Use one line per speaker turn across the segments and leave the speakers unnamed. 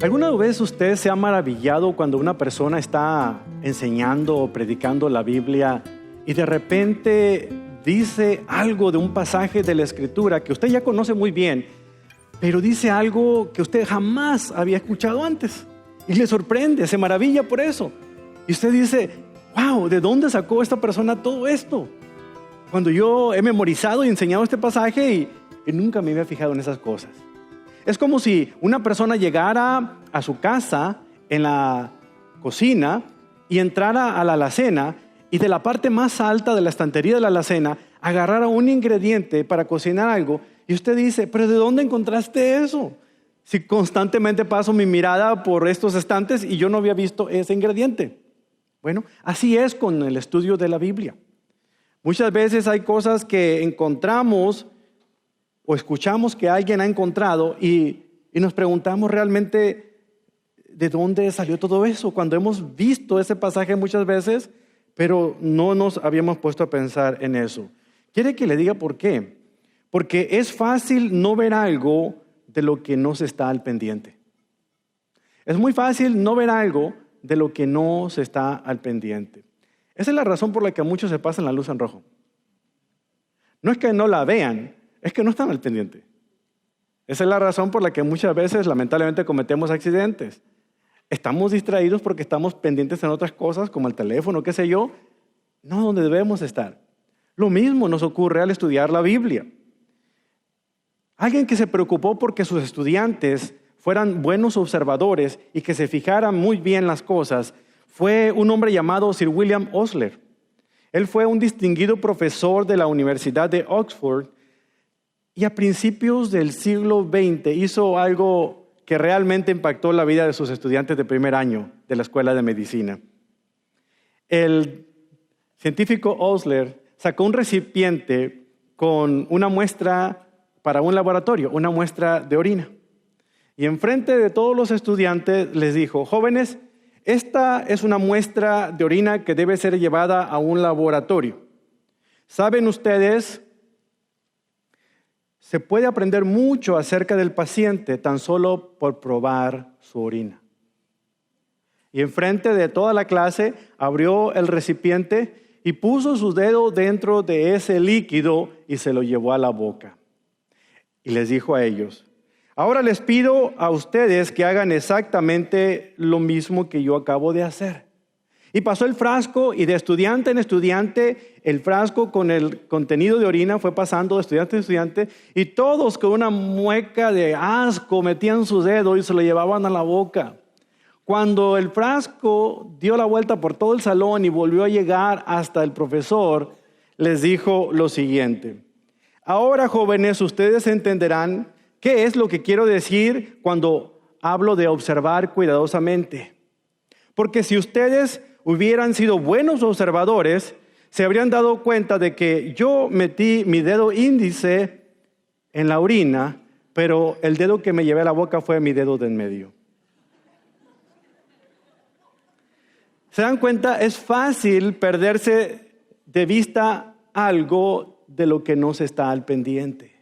¿Alguna vez usted se ha maravillado cuando una persona está enseñando o predicando la Biblia y de repente dice algo de un pasaje de la Escritura que usted ya conoce muy bien, pero dice algo que usted jamás había escuchado antes? Y le sorprende, se maravilla por eso. Y usted dice, wow, ¿de dónde sacó esta persona todo esto? Cuando yo he memorizado y enseñado este pasaje y nunca me había fijado en esas cosas. Es como si una persona llegara a su casa en la cocina y entrara a la alacena y de la parte más alta de la estantería de la alacena agarrara un ingrediente para cocinar algo y usted dice, ¿pero de dónde encontraste eso? Si constantemente paso mi mirada por estos estantes y yo no había visto ese ingrediente. Bueno, así es con el estudio de la Biblia. Muchas veces hay cosas que encontramos o escuchamos que alguien ha encontrado y nos preguntamos realmente de dónde salió todo eso, cuando hemos visto ese pasaje muchas veces, pero no nos habíamos puesto a pensar en eso. ¿Quiere que le diga por qué? Porque es fácil no ver algo de lo que no se está al pendiente. Es muy fácil no ver algo de lo que no se está al pendiente. Esa es la razón por la que a muchos se pasan la luz en rojo. No es que no la vean, es que no están al pendiente. Esa es la razón por la que muchas veces lamentablemente cometemos accidentes. Estamos distraídos porque estamos pendientes en otras cosas como el teléfono, qué sé yo, no donde debemos estar. Lo mismo nos ocurre al estudiar la Biblia. Alguien que se preocupó porque sus estudiantes fueran buenos observadores y que se fijaran muy bien las cosas fue un hombre llamado Sir William Osler. Él fue un distinguido profesor de la Universidad de Oxford y a principios del siglo XX hizo algo que realmente impactó la vida de sus estudiantes de primer año de la Escuela de Medicina. El científico Osler sacó un recipiente con una muestra para un laboratorio, una muestra de orina. Y enfrente de todos los estudiantes les dijo, jóvenes, esta es una muestra de orina que debe ser llevada a un laboratorio. ¿Saben ustedes? Se puede aprender mucho acerca del paciente tan solo por probar su orina. Y enfrente de toda la clase abrió el recipiente y puso su dedo dentro de ese líquido y se lo llevó a la boca. Y les dijo a ellos, ahora les pido a ustedes que hagan exactamente lo mismo que yo acabo de hacer. Y pasó el frasco y de estudiante en estudiante, el frasco con el contenido de orina fue pasando de estudiante en estudiante y todos con una mueca de asco metían su dedo y se lo llevaban a la boca. Cuando el frasco dio la vuelta por todo el salón y volvió a llegar hasta el profesor, les dijo lo siguiente. Ahora, jóvenes, ustedes entenderán qué es lo que quiero decir cuando hablo de observar cuidadosamente. Porque si ustedes hubieran sido buenos observadores, se habrían dado cuenta de que yo metí mi dedo índice en la orina, pero el dedo que me llevé a la boca fue mi dedo de en medio. ¿Se dan cuenta? Es fácil perderse de vista algo de lo que no se está al pendiente.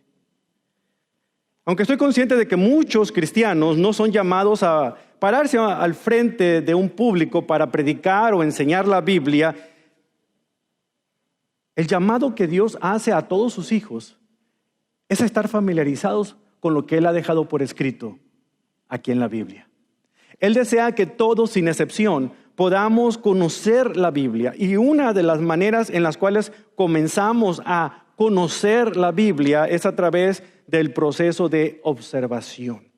Aunque estoy consciente de que muchos cristianos no son llamados a pararse al frente de un público para predicar o enseñar la Biblia, el llamado que Dios hace a todos sus hijos es estar familiarizados con lo que Él ha dejado por escrito aquí en la Biblia. Él desea que todos, sin excepción, podamos conocer la Biblia. Y una de las maneras en las cuales comenzamos a conocer la Biblia es a través del proceso de observación.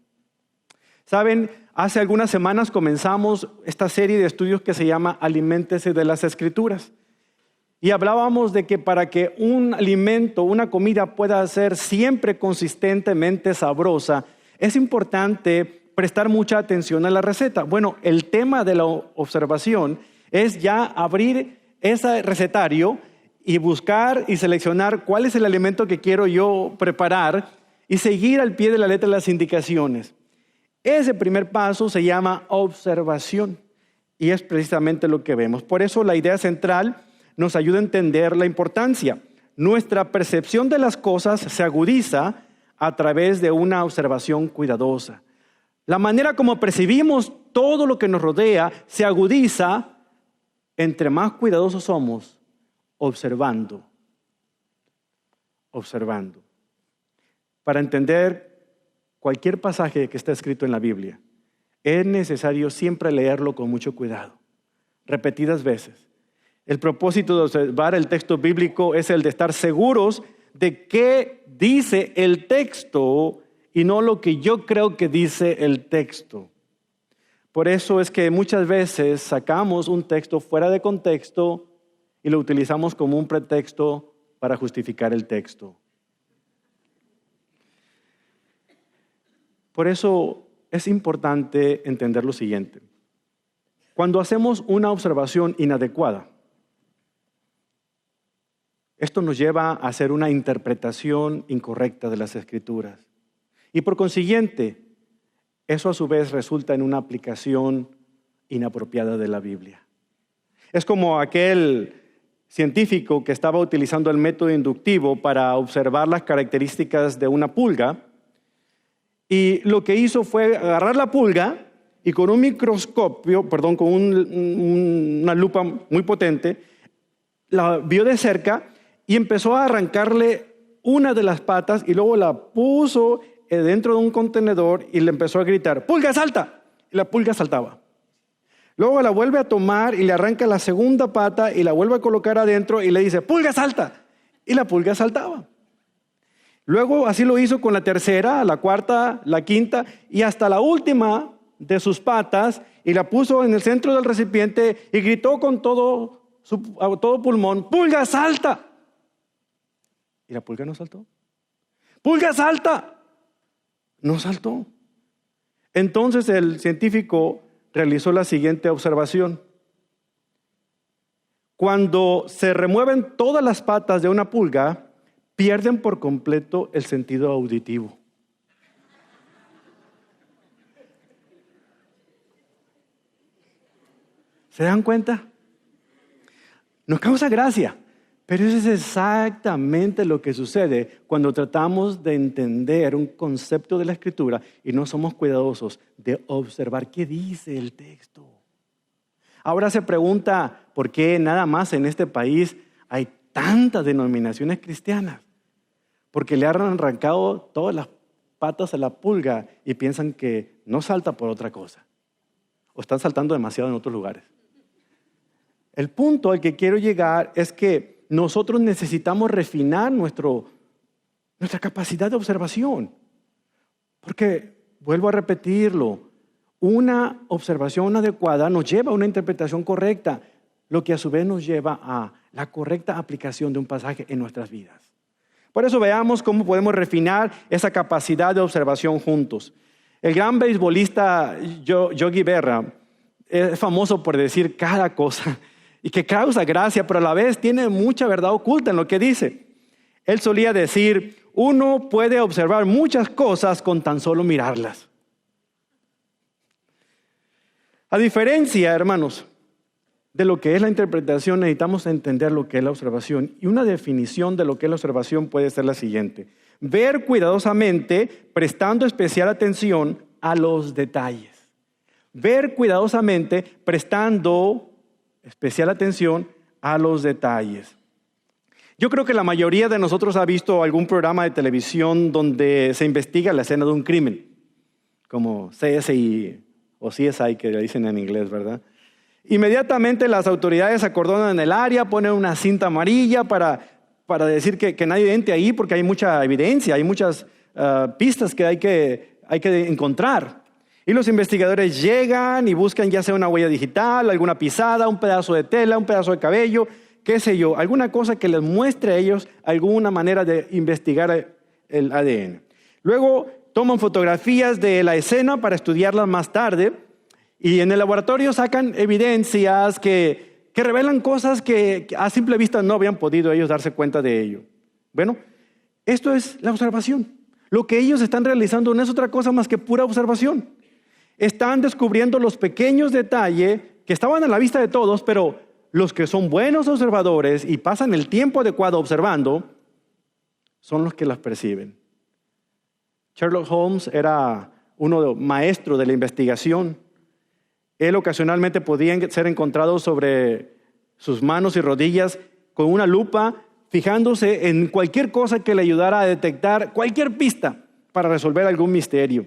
Saben, hace algunas semanas comenzamos esta serie de estudios que se llama Aliméntese de las Escrituras. Y hablábamos de que para que un alimento, una comida pueda ser siempre consistentemente sabrosa, es importante prestar mucha atención a la receta. Bueno, el tema de la observación es ya abrir ese recetario y buscar y seleccionar cuál es el alimento que quiero yo preparar y seguir al pie de la letra las indicaciones. Ese primer paso se llama observación y es precisamente lo que vemos. Por eso la idea central nos ayuda a entender la importancia. Nuestra percepción de las cosas se agudiza a través de una observación cuidadosa. La manera como percibimos todo lo que nos rodea se agudiza entre más cuidadosos somos observando. Para entender cualquier pasaje que está escrito en la Biblia, es necesario siempre leerlo con mucho cuidado, repetidas veces. El propósito de observar el texto bíblico es el de estar seguros de qué dice el texto y no lo que yo creo que dice el texto. Por eso es que muchas veces sacamos un texto fuera de contexto y lo utilizamos como un pretexto para justificar el texto. Por eso es importante entender lo siguiente. Cuando hacemos una observación inadecuada, esto nos lleva a hacer una interpretación incorrecta de las Escrituras. Y por consiguiente, eso a su vez resulta en una aplicación inapropiada de la Biblia. Es como aquel científico que estaba utilizando el método inductivo para observar las características de una pulga. Y lo que hizo fue agarrar la pulga y con un microscopio, con una lupa muy potente, la vio de cerca y empezó a arrancarle una de las patas y luego la puso dentro de un contenedor y le empezó a gritar, ¡pulga, salta! Y la pulga saltaba. Luego la vuelve a tomar y le arranca la segunda pata y la vuelve a colocar adentro y le dice, ¡pulga, salta! Y la pulga saltaba. Luego así lo hizo con la tercera, la cuarta, la quinta y hasta la última de sus patas y la puso en el centro del recipiente y gritó con todo pulmón, ¡pulga, salta! ¿Y la pulga no saltó? ¡Pulga, salta! No saltó. Entonces el científico realizó la siguiente observación. Cuando se remueven todas las patas de una pulga, pierden por completo el sentido auditivo. ¿Se dan cuenta? Nos causa gracia, pero eso es exactamente lo que sucede cuando tratamos de entender un concepto de la Escritura y no somos cuidadosos de observar qué dice el texto. Ahora se pregunta por qué nada más en este país hay tantas denominaciones cristianas. Porque le han arrancado todas las patas a la pulga y piensan que no salta por otra cosa. O están saltando demasiado en otros lugares. El punto al que quiero llegar es que nosotros necesitamos refinar nuestra capacidad de observación. Porque, vuelvo a repetirlo, una observación adecuada nos lleva a una interpretación correcta, lo que a su vez nos lleva a la correcta aplicación de un pasaje en nuestras vidas. Por eso veamos cómo podemos refinar esa capacidad de observación juntos. El gran beisbolista Yogi Berra es famoso por decir cada cosa y que causa gracia, pero a la vez tiene mucha verdad oculta en lo que dice. Él solía decir, uno puede observar muchas cosas con tan solo mirarlas. A diferencia, hermanos, de lo que es la interpretación, necesitamos entender lo que es la observación. Y una definición de lo que es la observación puede ser la siguiente. Ver cuidadosamente, prestando especial atención a los detalles. Ver cuidadosamente, prestando especial atención a los detalles. Yo creo que la mayoría de nosotros ha visto algún programa de televisión donde se investiga la escena de un crimen, como CSI o CSI que le dicen en inglés, ¿verdad? Inmediatamente las autoridades acordonan el área, ponen una cinta amarilla para decir que nadie entre ahí porque hay mucha evidencia, hay muchas pistas que hay que encontrar. Y los investigadores llegan y buscan ya sea una huella digital, alguna pisada, un pedazo de tela, un pedazo de cabello, qué sé yo, alguna cosa que les muestre a ellos alguna manera de investigar el ADN. Luego toman fotografías de la escena para estudiarlas más tarde. Y en el laboratorio sacan evidencias que revelan cosas que a simple vista no habían podido ellos darse cuenta de ello. Bueno, esto es la observación. Lo que ellos están realizando no es otra cosa más que pura observación. Están descubriendo los pequeños detalles que estaban a la vista de todos, pero los que son buenos observadores y pasan el tiempo adecuado observando, son los que las perciben. Sherlock Holmes era uno maestro de la investigación. Él ocasionalmente podía ser encontrado sobre sus manos y rodillas con una lupa, fijándose en cualquier cosa que le ayudara a detectar cualquier pista para resolver algún misterio.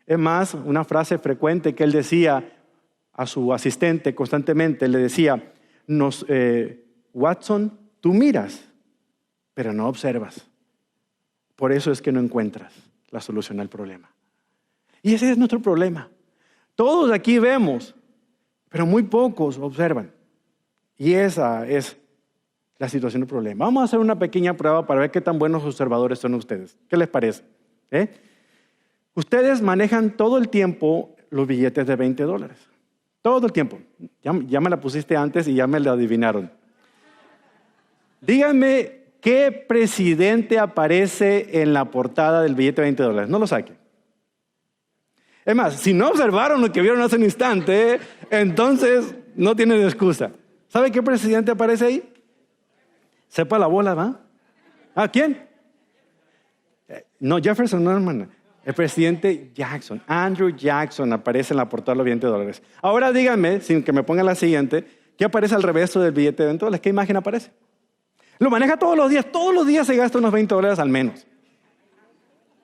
Es más, una frase frecuente que él decía a su asistente constantemente, le decía, Watson, tú miras, pero no observas. Por eso es que no encuentras la solución al problema. Y ese es nuestro problema. Todos aquí vemos, pero muy pocos observan. Y esa es la situación del problema. Vamos a hacer una pequeña prueba para ver qué tan buenos observadores son ustedes. ¿Qué les parece? Ustedes manejan todo el tiempo los billetes de $20. Todo el tiempo. Ya me la pusiste antes y ya me la adivinaron. Díganme qué presidente aparece en la portada del billete de $20. No lo saquen. Es más, si no observaron lo que vieron hace un instante, entonces no tienen excusa. ¿Sabe qué presidente aparece ahí? Sepa la bola, ¿va? ¿A quién? No, Jefferson, no, hermana. El presidente Jackson, Andrew Jackson, aparece en la portada de los billetes de $20. Ahora díganme, sin que me pongan la siguiente, ¿qué aparece al revés del billete de $20? ¿Qué imagen aparece? Lo maneja todos los días se gasta unos $20 al menos.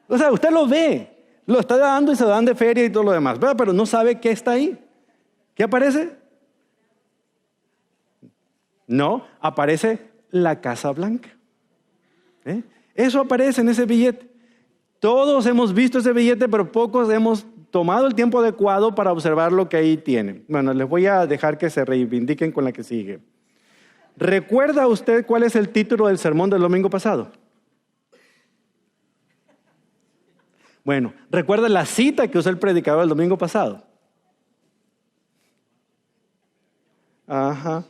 O sea, usted lo ve, lo está dando y se dan de feria y todo lo demás, ¿verdad? Pero no sabe qué está ahí. ¿Qué aparece? No, aparece la Casa Blanca. Eso aparece en ese billete. Todos hemos visto ese billete, pero pocos hemos tomado el tiempo adecuado para observar lo que ahí tiene. Bueno, les voy a dejar que se reivindiquen con la que sigue. ¿Recuerda usted cuál es el título del sermón del domingo pasado? Bueno, ¿recuerda la cita que usó el predicador el domingo pasado? Ajá.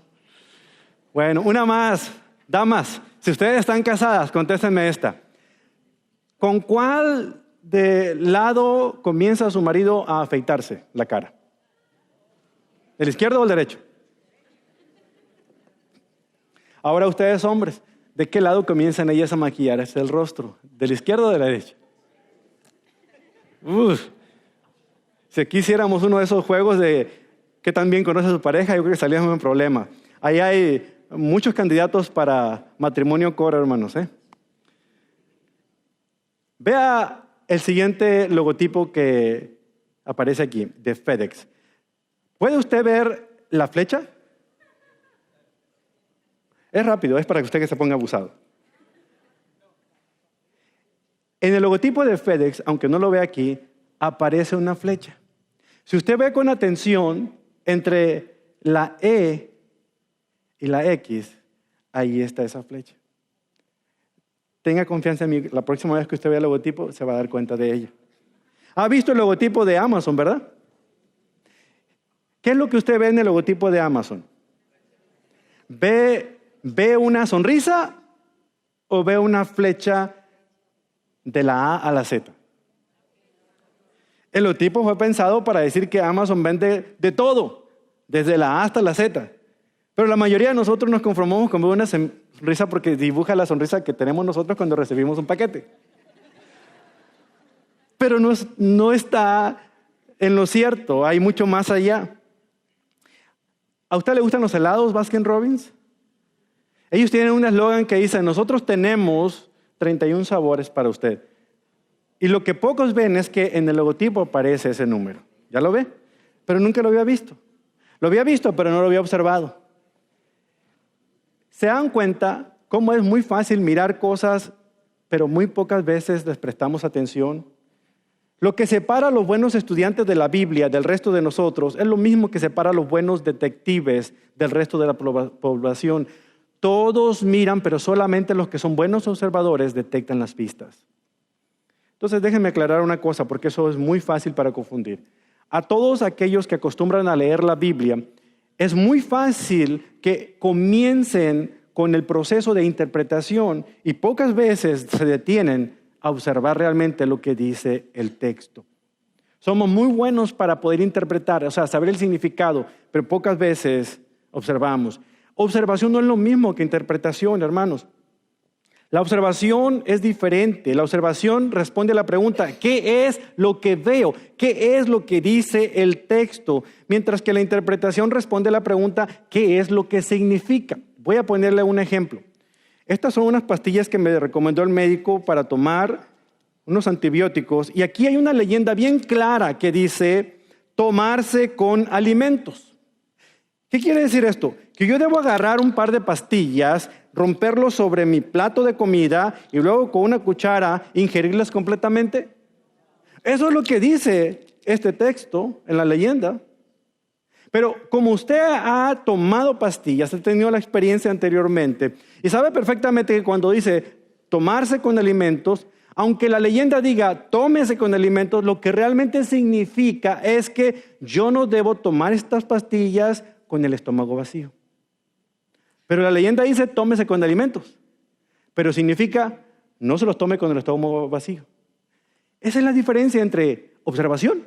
Bueno, una más. Damas, si ustedes están casadas, contéstenme esta. ¿Con cuál de lado comienza su marido a afeitarse la cara? ¿El izquierdo o el derecho? Ahora ustedes hombres, ¿de qué lado comienzan ellas a maquillarse el rostro? ¿Del izquierdo o de la derecha? Si aquí hiciéramos uno de esos juegos de qué tan bien conoce a su pareja, yo creo que salíamos en problema. Ahí hay muchos candidatos para matrimonio core, hermanos. Vea el siguiente logotipo que aparece aquí, de FedEx. ¿Puede usted ver la flecha? Es rápido, es para que usted se ponga abusado. En el logotipo de FedEx, aunque no lo vea aquí, aparece una flecha. Si usted ve con atención, entre la E y la X, ahí está esa flecha. Tenga confianza en mí, la próxima vez que usted vea el logotipo, se va a dar cuenta de ella. ¿Ha visto el logotipo de Amazon, verdad? ¿Qué es lo que usted ve en el logotipo de Amazon? ¿Ve una sonrisa o ve una flecha de la A a la Z? El logotipo fue pensado para decir que Amazon vende de todo, desde la A hasta la Z. Pero la mayoría de nosotros nos conformamos con ver una sonrisa porque dibuja la sonrisa que tenemos nosotros cuando recibimos un paquete. Pero no está en lo cierto, hay mucho más allá. ¿A usted le gustan los helados Baskin Robbins? Ellos tienen un eslogan que dice, nosotros tenemos 31 sabores para usted. Y lo que pocos ven es que en el logotipo aparece ese número. ¿Ya lo ve? Pero nunca lo había visto. Lo había visto, pero no lo había observado. ¿Se dan cuenta cómo es muy fácil mirar cosas, pero muy pocas veces les prestamos atención? Lo que separa a los buenos estudiantes de la Biblia del resto de nosotros es lo mismo que separa a los buenos detectives del resto de la población. Todos miran, pero solamente los que son buenos observadores detectan las pistas. Entonces déjenme aclarar una cosa, porque eso es muy fácil para confundir. A todos aquellos que acostumbran a leer la Biblia, es muy fácil que comiencen con el proceso de interpretación y pocas veces se detienen a observar realmente lo que dice el texto. Somos muy buenos para poder interpretar, o sea, saber el significado, pero pocas veces observamos. Observación no es lo mismo que interpretación, hermanos. La observación es diferente. La observación responde a la pregunta, ¿qué es lo que veo? ¿Qué es lo que dice el texto? Mientras que la interpretación responde a la pregunta, ¿qué es lo que significa? Voy a ponerle un ejemplo. Estas son unas pastillas que me recomendó el médico para tomar, unos antibióticos. Y aquí hay una leyenda bien clara que dice, tomarse con alimentos. ¿Qué quiere decir esto? Que yo debo agarrar un par de pastillas, romperlo sobre mi plato de comida y luego con una cuchara ingerirlas completamente. Eso es lo que dice este texto en la leyenda. Pero como usted ha tomado pastillas, ha tenido la experiencia anteriormente y sabe perfectamente que cuando dice tomarse con alimentos, aunque la leyenda diga tómese con alimentos, lo que realmente significa es que yo no debo tomar estas pastillas con el estómago vacío. Pero la leyenda dice tómese con alimentos, pero significa no se los tome con el estómago vacío. Esa es la diferencia entre observación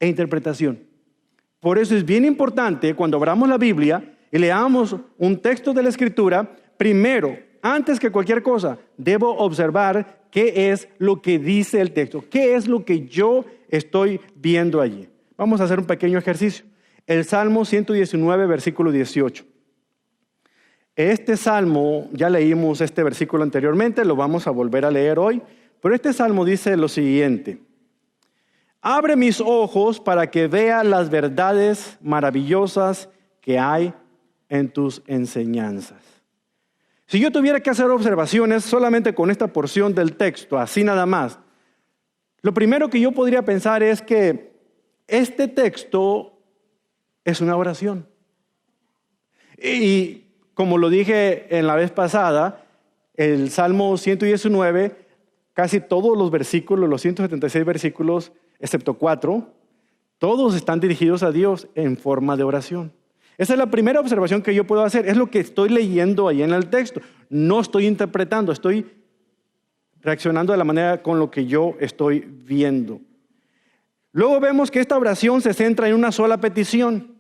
e interpretación. Por eso es bien importante cuando abramos la Biblia y leamos un texto de la Escritura, primero, antes que cualquier cosa, debo observar qué es lo que dice el texto, qué es lo que yo estoy viendo allí. Vamos a hacer un pequeño ejercicio. El Salmo 119, versículo 18. Este salmo, ya leímos este versículo anteriormente, lo vamos a volver a leer hoy, pero este salmo dice lo siguiente: abre mis ojos para que vea las verdades maravillosas que hay en tus enseñanzas. Si yo tuviera que hacer observaciones solamente con esta porción del texto, así nada más, lo primero que yo podría pensar es que este texto es una oración. Y como lo dije en la vez pasada, el Salmo 119, casi todos los versículos, los 176 versículos, excepto 4, todos están dirigidos a Dios en forma de oración. Esa es la primera observación que yo puedo hacer. Es lo que estoy leyendo ahí en el texto. No estoy interpretando, estoy reaccionando de la manera con lo que yo estoy viendo. Luego vemos que esta oración se centra en una sola petición.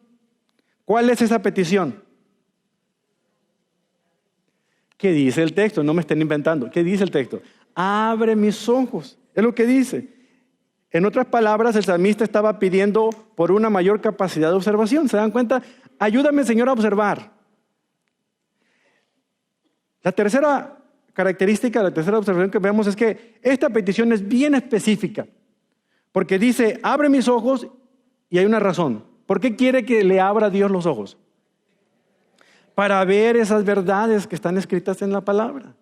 ¿Cuál es esa petición? ¿Qué dice el texto? No me estén inventando. ¿Qué dice el texto? Abre mis ojos. Es lo que dice. En otras palabras, el salmista estaba pidiendo por una mayor capacidad de observación. ¿Se dan cuenta? Ayúdame, Señor, a observar. La tercera característica, la tercera observación que vemos es que esta petición es bien específica. Porque dice, abre mis ojos, y hay una razón. ¿Por qué quiere que le abra Dios los ojos? Para ver esas verdades que están escritas en la palabra.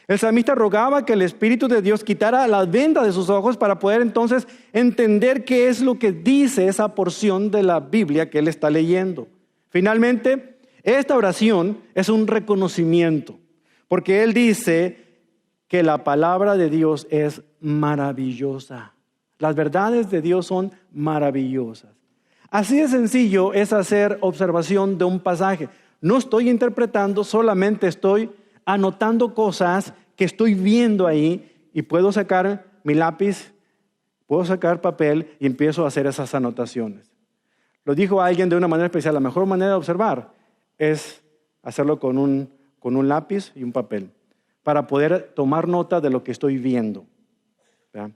El salmista rogaba que el Espíritu de Dios quitara la venda de sus ojos para poder entonces entender qué es lo que dice esa porción de la Biblia que él está leyendo. Finalmente, esta oración es un reconocimiento, porque él dice que la palabra de Dios es maravillosa. Las verdades de Dios son maravillosas. Así de sencillo es hacer observación de un pasaje. No estoy interpretando, solamente estoy anotando cosas que estoy viendo ahí y puedo sacar mi lápiz, puedo sacar papel y empiezo a hacer esas anotaciones. Lo dijo alguien de una manera especial, la mejor manera de observar es hacerlo con un lápiz y un papel para poder tomar nota de lo que estoy viendo. ¿Verdad?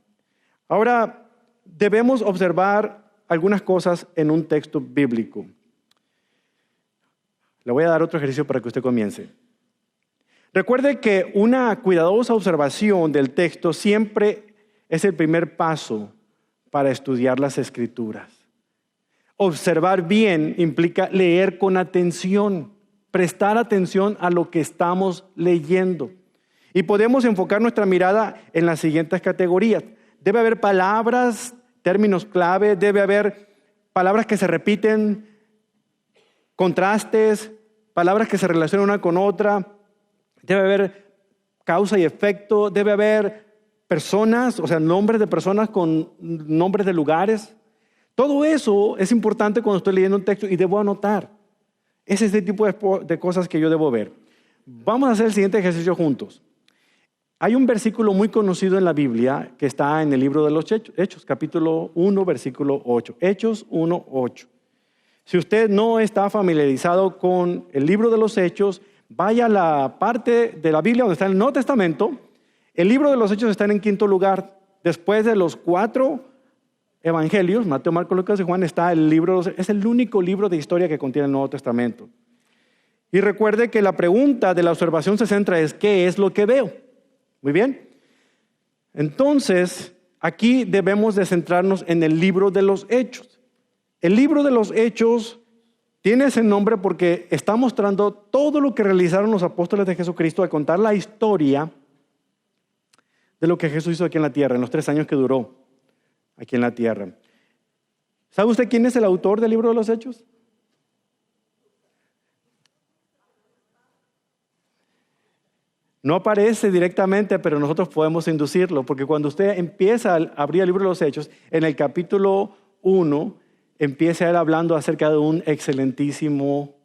Ahora, debemos observar algunas cosas en un texto bíblico. Le voy a dar otro ejercicio para que usted comience. Recuerde que una cuidadosa observación del texto siempre es el primer paso para estudiar las Escrituras. Observar bien implica leer con atención, prestar atención a lo que estamos leyendo. Y podemos enfocar nuestra mirada en las siguientes categorías. Debe haber palabras, términos clave, debe haber palabras que se repiten, contrastes, palabras que se relacionan una con otra. Debe haber causa y efecto, debe haber personas, o sea, nombres de personas con nombres de lugares. Todo eso es importante cuando estoy leyendo un texto y debo anotar. Ese es el tipo de cosas que yo debo ver. Vamos a hacer el siguiente ejercicio juntos. Hay un versículo muy conocido en la Biblia que está en el libro de los Hechos, capítulo 1, versículo 8. Hechos 1, 8. Si usted no está familiarizado con el libro de los Hechos, vaya a la parte de la Biblia donde está el Nuevo Testamento. El libro de los Hechos está en quinto lugar. Después de los 4 evangelios, Mateo, Marcos, Lucas y Juan, está el libro, es el único libro de historia que contiene el Nuevo Testamento. Y recuerde que la pregunta de la observación se centra es, ¿qué es lo que veo? Muy bien. Entonces, aquí debemos de centrarnos en el libro de los Hechos. El libro de los Hechos tiene ese nombre porque está mostrando todo lo que realizaron los apóstoles de Jesucristo al contar la historia de lo que Jesús hizo aquí en la tierra, en los 3 años que duró aquí en la tierra. ¿Sabe usted quién es el autor del libro de los Hechos? No aparece directamente, pero nosotros podemos inducirlo, porque cuando usted empieza a abrir el libro de los Hechos, en el capítulo 1, empieza él hablando acerca de un excelentísimo,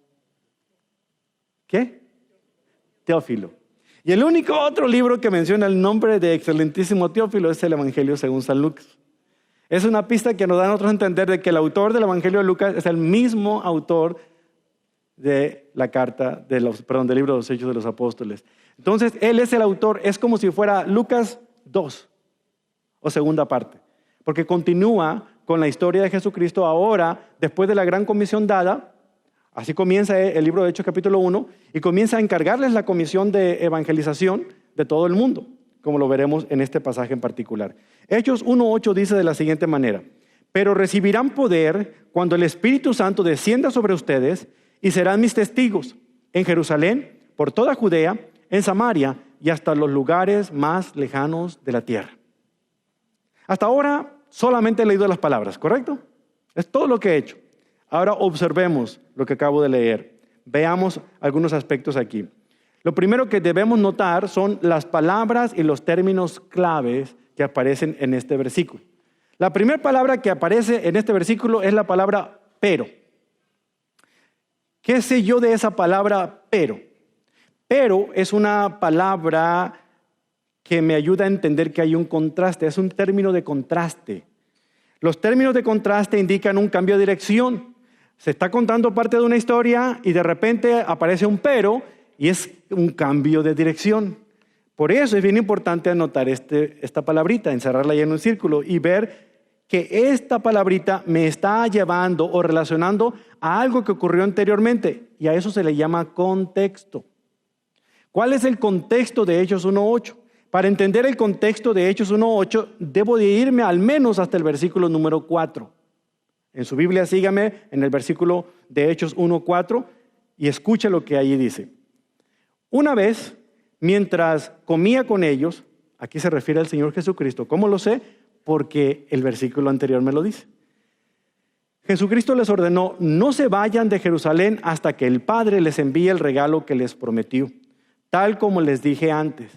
¿qué? Teófilo. Y el único otro libro que menciona el nombre de excelentísimo Teófilo es el Evangelio según San Lucas. Es una pista que nos da a nosotros a entender de que el autor del Evangelio de Lucas es el mismo autor de la carta, del libro de los Hechos de los Apóstoles. Entonces, él es el autor, es como si fuera Lucas 2, o segunda parte, porque continúa con la historia de Jesucristo ahora, después de la gran comisión dada. Así comienza el libro de Hechos capítulo 1, y comienza a encargarles la comisión de evangelización de todo el mundo, como lo veremos en este pasaje en particular. Hechos 1:8 dice de la siguiente manera: pero recibirán poder cuando el Espíritu Santo descienda sobre ustedes, y serán mis testigos en Jerusalén, por toda Judea, en Samaria y hasta los lugares más lejanos de la tierra. Hasta ahora solamente he leído las palabras, ¿correcto? Es todo lo que he hecho. Ahora observemos lo que acabo de leer. Veamos algunos aspectos aquí. Lo primero que debemos notar son las palabras y los términos claves que aparecen en este versículo. La primera palabra que aparece en este versículo es la palabra pero. ¿Qué sé yo de esa palabra pero? Pero es una palabra que me ayuda a entender que hay un contraste, es un término de contraste. Los términos de contraste indican un cambio de dirección. Se está contando parte de una historia y de repente aparece un pero y es un cambio de dirección. Por eso es bien importante anotar esta palabrita, encerrarla ahí en un círculo y ver que esta palabrita me está llevando o relacionando a algo que ocurrió anteriormente, y a eso se le llama contexto. ¿Cuál es el contexto de Hechos 1:8? Para entender el contexto de Hechos 1:8, debo de irme al menos hasta el versículo número 4. En su Biblia sígame en el versículo de Hechos 1:4 y escuche lo que allí dice. Una vez, mientras comía con ellos, aquí se refiere al Señor Jesucristo. ¿Cómo lo sé? Porque el versículo anterior me lo dice. Jesucristo les ordenó: no se vayan de Jerusalén hasta que el Padre les envíe el regalo que les prometió. Tal como les dije antes,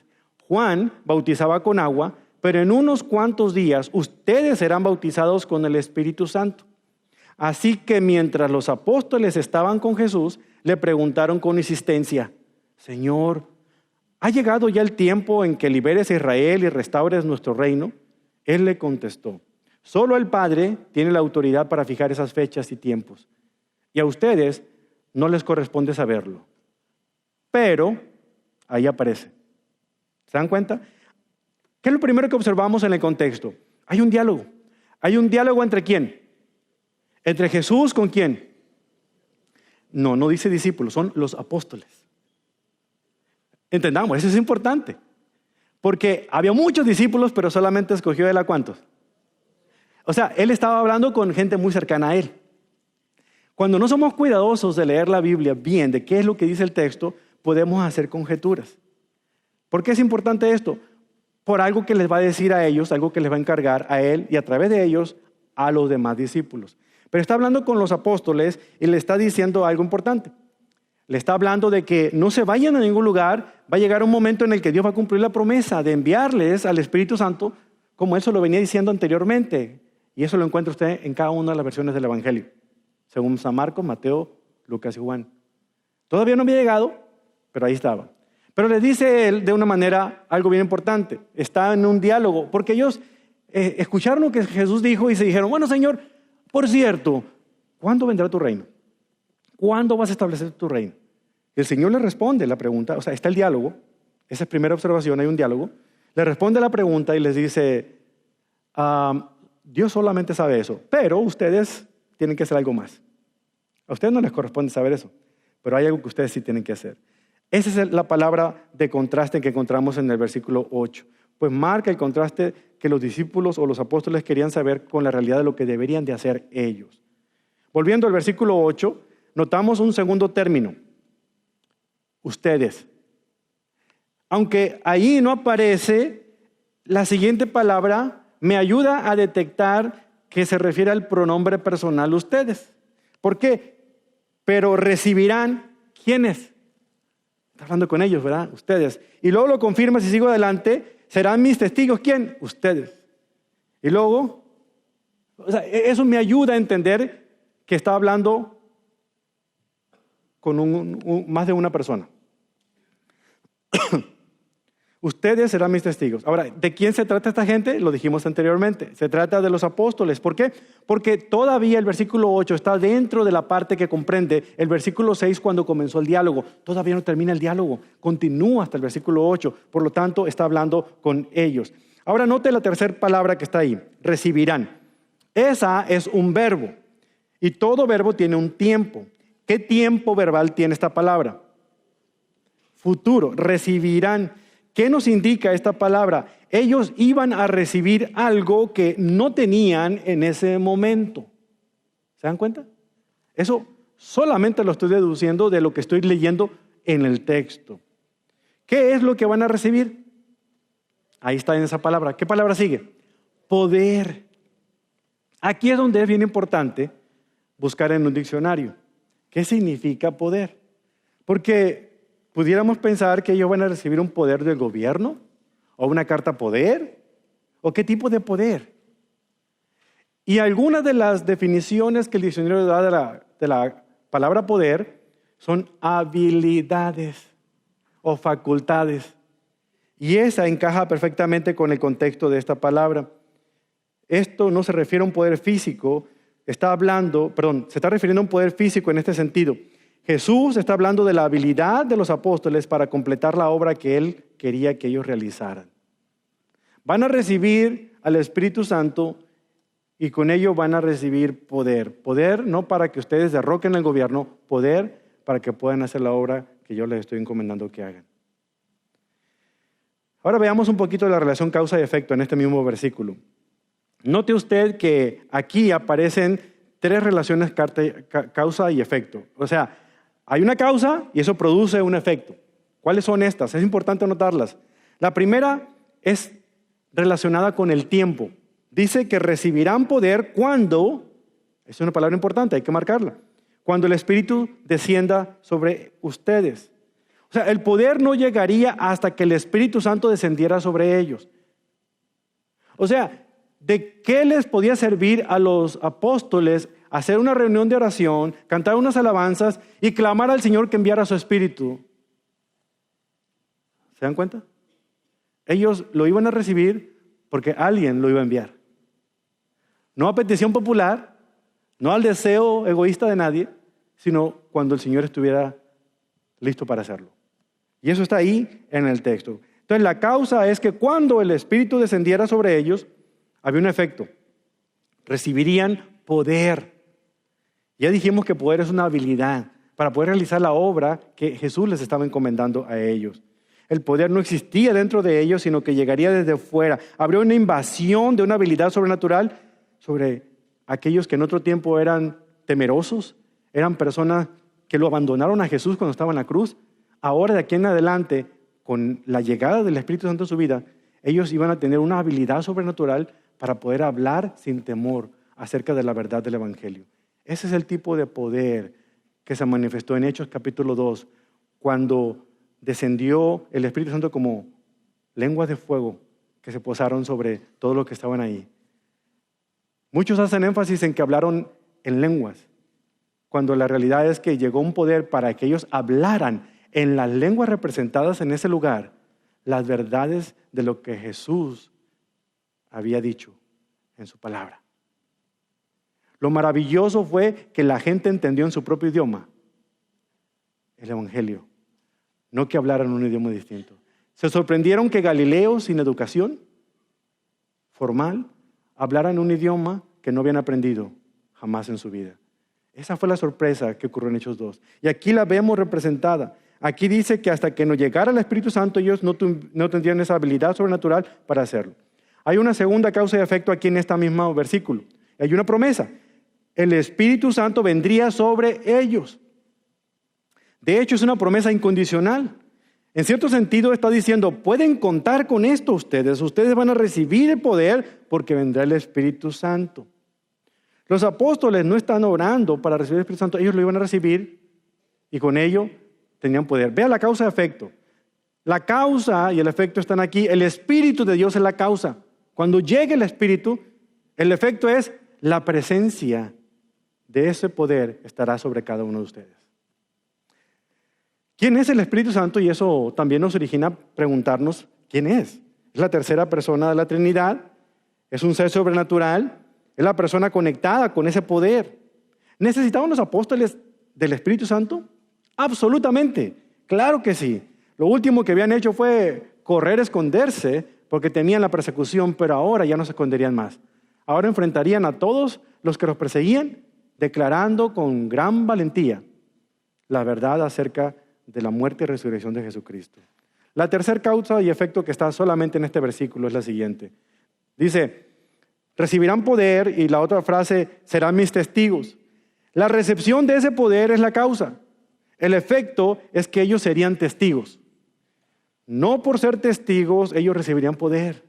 Juan bautizaba con agua, pero en unos cuantos días ustedes serán bautizados con el Espíritu Santo. Así que mientras los apóstoles estaban con Jesús, le preguntaron con insistencia: Señor, ¿ha llegado ya el tiempo en que liberes a Israel y restaures nuestro reino? Él le contestó: solo el Padre tiene la autoridad para fijar esas fechas y tiempos, y a ustedes no les corresponde saberlo. Pero ahí aparece. ¿Se dan cuenta? ¿Qué es lo primero que observamos en el contexto? Hay un diálogo. ¿Hay un diálogo entre quién? ¿Entre Jesús con quién? No dice discípulos, son los apóstoles. Entendamos, eso es importante. Porque había muchos discípulos, pero solamente escogió él a ¿cuántos? O sea, él estaba hablando con gente muy cercana a él. Cuando no somos cuidadosos de leer la Biblia bien, de qué es lo que dice el texto, podemos hacer conjeturas. ¿Por qué es importante esto? Por algo que les va a decir a ellos, algo que les va a encargar a él y a través de ellos a los demás discípulos. Pero está hablando con los apóstoles y le está diciendo algo importante. Le está hablando de que no se vayan a ningún lugar. Va a llegar un momento en el que Dios va a cumplir la promesa de enviarles al Espíritu Santo, como Él se lo venía diciendo anteriormente. Y eso lo encuentra usted en cada una de las versiones del Evangelio, según San Marcos, Mateo, Lucas y Juan. Todavía no había llegado, pero ahí estaba. Pero les dice Él de una manera algo bien importante. Está en un diálogo, porque ellos escucharon lo que Jesús dijo y se dijeron: bueno, Señor, por cierto, ¿cuándo vendrá tu reino? ¿Cuándo vas a establecer tu reino? El Señor le responde la pregunta, o sea, está el diálogo, esa es primera observación, hay un diálogo. Le responde la pregunta y les dice, Dios solamente sabe eso, pero ustedes tienen que hacer algo más. A ustedes no les corresponde saber eso, pero hay algo que ustedes sí tienen que hacer. Esa es la palabra de contraste que encontramos en el versículo 8. Pues marca el contraste que los discípulos o los apóstoles querían saber con la realidad de lo que deberían de hacer ellos. Volviendo al versículo 8, notamos un segundo término. Ustedes. Aunque ahí no aparece, la siguiente palabra me ayuda a detectar que se refiere al pronombre personal ustedes. ¿Por qué? Pero recibirán, ¿quiénes? Está hablando con ellos, ¿verdad? Ustedes. Y luego lo confirma, si sigo adelante, serán mis testigos, ¿quién? Ustedes. Y luego, o sea, eso me ayuda a entender que está hablando con más de una persona. Ustedes serán mis testigos. Ahora, ¿de quién se trata esta gente? Lo dijimos anteriormente. Se trata de los apóstoles. ¿Por qué? Porque todavía el versículo 8 está dentro de la parte que comprende el versículo 6 cuando comenzó el diálogo. Todavía no termina el diálogo. Continúa hasta el versículo 8. Por lo tanto, está hablando con ellos. Ahora, note la tercera palabra que está ahí. Recibirán. Esa es un verbo. Y todo verbo tiene un tiempo. ¿Qué tiempo verbal tiene esta palabra? Futuro. Recibirán. ¿Qué nos indica esta palabra? Ellos iban a recibir algo que no tenían en ese momento. ¿Se dan cuenta? Eso solamente lo estoy deduciendo de lo que estoy leyendo en el texto. ¿Qué es lo que van a recibir? Ahí está en esa palabra. ¿Qué palabra sigue? Poder. Aquí es donde es bien importante buscar en un diccionario. ¿Qué significa poder? Porque pudiéramos pensar que ellos van a recibir un poder del gobierno o una carta poder o qué tipo de poder. Y algunas de las definiciones que el diccionario da de la palabra poder son habilidades o facultades. Y esa encaja perfectamente con el contexto de esta palabra. Esto no se refiere a un poder físico, se está refiriendo a un poder físico en este sentido. Jesús está hablando de la habilidad de los apóstoles para completar la obra que Él quería que ellos realizaran. Van a recibir al Espíritu Santo y con ello van a recibir poder. Poder no para que ustedes derroquen el gobierno, poder para que puedan hacer la obra que yo les estoy encomendando que hagan. Ahora veamos un poquito la relación causa y efecto en este mismo versículo. Note usted que aquí aparecen 3 relaciones causa y efecto. O sea, hay una causa y eso produce un efecto. ¿Cuáles son estas? Es importante anotarlas. La primera es relacionada con el tiempo. Dice que recibirán poder cuando, es una palabra importante, hay que marcarla, cuando el Espíritu descienda sobre ustedes. O sea, el poder no llegaría hasta que el Espíritu Santo descendiera sobre ellos. O sea, ¿de qué les podía servir a los apóstoles hacer una reunión de oración, cantar unas alabanzas y clamar al Señor que enviara su Espíritu? ¿Se dan cuenta? Ellos lo iban a recibir porque alguien lo iba a enviar. No a petición popular, no al deseo egoísta de nadie, sino cuando el Señor estuviera listo para hacerlo. Y eso está ahí en el texto. Entonces la causa es que cuando el Espíritu descendiera sobre ellos, había un efecto. Recibirían poder. Ya dijimos que poder es una habilidad para poder realizar la obra que Jesús les estaba encomendando a ellos. El poder no existía dentro de ellos, sino que llegaría desde fuera. Habría una invasión de una habilidad sobrenatural sobre aquellos que en otro tiempo eran temerosos, eran personas que lo abandonaron a Jesús cuando estaba en la cruz. Ahora, de aquí en adelante, con la llegada del Espíritu Santo en su vida, ellos iban a tener una habilidad sobrenatural para poder hablar sin temor acerca de la verdad del Evangelio. Ese es el tipo de poder que se manifestó en Hechos capítulo 2, cuando descendió el Espíritu Santo como lenguas de fuego que se posaron sobre todos los que estaban ahí. Muchos hacen énfasis en que hablaron en lenguas, cuando la realidad es que llegó un poder para que ellos hablaran en las lenguas representadas en ese lugar las verdades de lo que Jesús había dicho en su palabra. Lo maravilloso fue que la gente entendió en su propio idioma el Evangelio, no que hablaran un idioma distinto. Se sorprendieron que Galileos sin educación formal hablaran un idioma que no habían aprendido jamás en su vida. Esa fue la sorpresa que ocurrió en Hechos 2. Y aquí la vemos representada. Aquí dice que hasta que no llegara el Espíritu Santo, ellos no tendrían esa habilidad sobrenatural para hacerlo. Hay una segunda causa y efecto aquí en este mismo versículo. Hay una promesa. El Espíritu Santo vendría sobre ellos. De hecho, es una promesa incondicional. En cierto sentido está diciendo, pueden contar con esto ustedes. Ustedes van a recibir el poder porque vendrá el Espíritu Santo. Los apóstoles no están orando para recibir el Espíritu Santo. Ellos lo iban a recibir y con ello tenían poder. Vea la causa y efecto. La causa y el efecto están aquí. El Espíritu de Dios es la causa. Cuando llegue el Espíritu, el efecto es la presencia de ese poder estará sobre cada uno de ustedes. ¿Quién es el Espíritu Santo? Y eso también nos origina preguntarnos, ¿quién es? Es la tercera persona de la Trinidad, es un ser sobrenatural, es la persona conectada con ese poder. ¿Necesitaban los apóstoles del Espíritu Santo? Absolutamente, claro que sí. Lo último que habían hecho fue correr, esconderse, porque temían la persecución, pero ahora ya no se esconderían más. Ahora enfrentarían a todos los que los perseguían, declarando con gran valentía la verdad acerca de la muerte y resurrección de Jesucristo. La tercera causa y efecto que está solamente en este versículo es la siguiente. Dice, recibirán poder, y la otra frase, serán mis testigos. La recepción de ese poder es la causa. El efecto es que ellos serían testigos. No por ser testigos, ellos recibirían poder.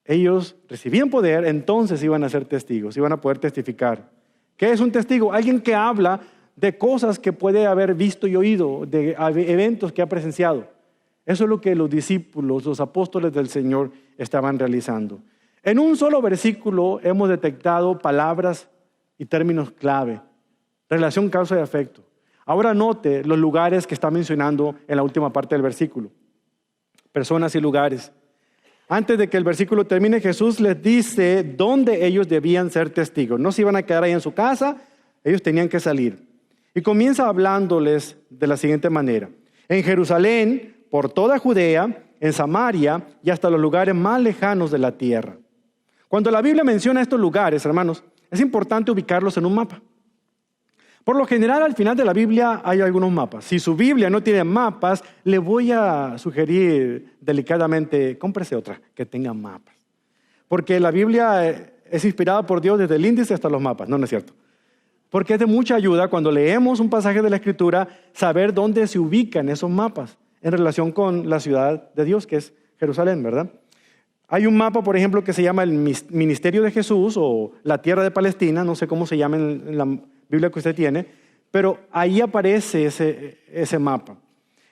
Ellos recibían poder, entonces iban a ser testigos, iban a poder testificar. ¿Qué es un testigo? Alguien que habla de cosas que puede haber visto y oído, de eventos que ha presenciado. Eso es lo que los discípulos, los apóstoles del Señor estaban realizando. En un solo versículo hemos detectado palabras y términos clave. Relación, causa y efecto. Ahora note los lugares que está mencionando en la última parte del versículo. Personas y lugares. Antes de que el versículo termine, Jesús les dice dónde ellos debían ser testigos. No se iban a quedar ahí en su casa, ellos tenían que salir. Y comienza hablándoles de la siguiente manera. En Jerusalén, por toda Judea, en Samaria y hasta los lugares más lejanos de la tierra. Cuando la Biblia menciona estos lugares, hermanos, es importante ubicarlos en un mapa. Por lo general, al final de la Biblia hay algunos mapas. Si su Biblia no tiene mapas, le voy a sugerir delicadamente, cómprese otra que tenga mapas. Porque la Biblia es inspirada por Dios desde el índice hasta los mapas. No, no es cierto. Porque es de mucha ayuda cuando leemos un pasaje de la Escritura, saber dónde se ubican esos mapas en relación con la ciudad de Dios, que es Jerusalén, ¿verdad? Hay un mapa, por ejemplo, que se llama el Ministerio de Jesús o la Tierra de Palestina, no sé cómo se llama en la Biblia que usted tiene, pero ahí aparece ese mapa.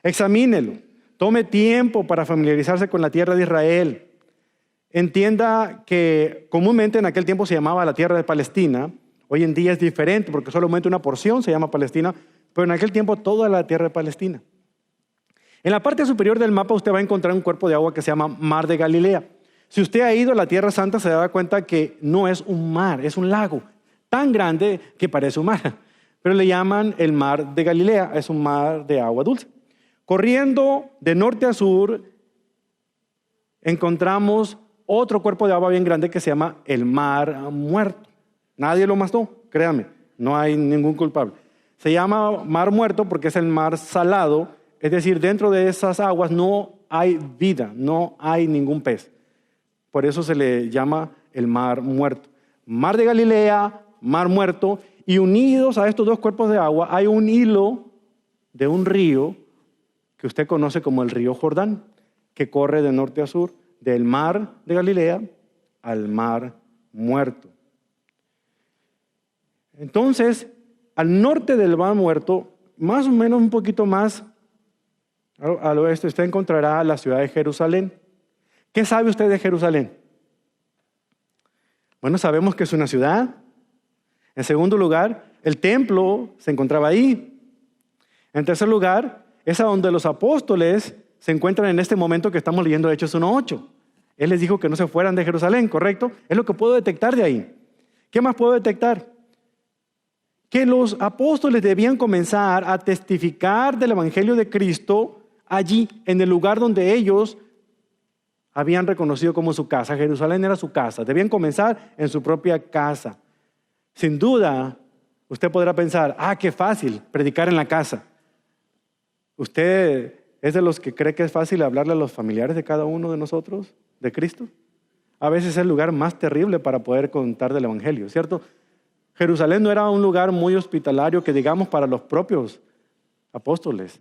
Examínelo, tome tiempo para familiarizarse con la tierra de Israel. Entienda que comúnmente en aquel tiempo se llamaba la Tierra de Palestina, hoy en día es diferente porque solamente una porción se llama Palestina, pero en aquel tiempo toda la tierra de Palestina. En la parte superior del mapa usted va a encontrar un cuerpo de agua que se llama Mar de Galilea. Si usted ha ido a la Tierra Santa se dará cuenta que no es un mar, es un lago tan grande que parece un mar, pero le llaman el Mar de Galilea, es un mar de agua dulce. Corriendo de norte a sur encontramos otro cuerpo de agua bien grande que se llama el Mar Muerto. Nadie lo mató, créanme, no hay ningún culpable. Se llama Mar Muerto porque es el mar salado, es decir, dentro de esas aguas no hay vida, no hay ningún pez. Por eso se le llama el Mar Muerto. Mar de Galilea, Mar Muerto, y unidos a estos dos cuerpos de agua hay un hilo de un río que usted conoce como el río Jordán, que corre de norte a sur, del Mar de Galilea al Mar Muerto. Entonces, al norte del Mar Muerto, más o menos un poquito más al oeste, usted encontrará la ciudad de Jerusalén. ¿Qué sabe usted de Jerusalén? Bueno, sabemos que es una ciudad. En segundo lugar, el templo se encontraba ahí. En tercer lugar, es a donde los apóstoles se encuentran en este momento que estamos leyendo Hechos 1:8. Él les dijo que no se fueran de Jerusalén, ¿correcto? Es lo que puedo detectar de ahí. ¿Qué más puedo detectar? que los apóstoles debían comenzar a testificar del Evangelio de Cristo allí, en el lugar donde ellos habían reconocido como su casa. Jerusalén era su casa. Debían comenzar en su propia casa. Sin duda, usted podrá pensar, qué fácil predicar en la casa. ¿Usted es de los que cree que es fácil hablarle a los familiares de cada uno de nosotros, de Cristo? A veces es el lugar más terrible para poder contar del Evangelio, ¿cierto? Jerusalén no era un lugar muy hospitalario que digamos para los propios apóstoles.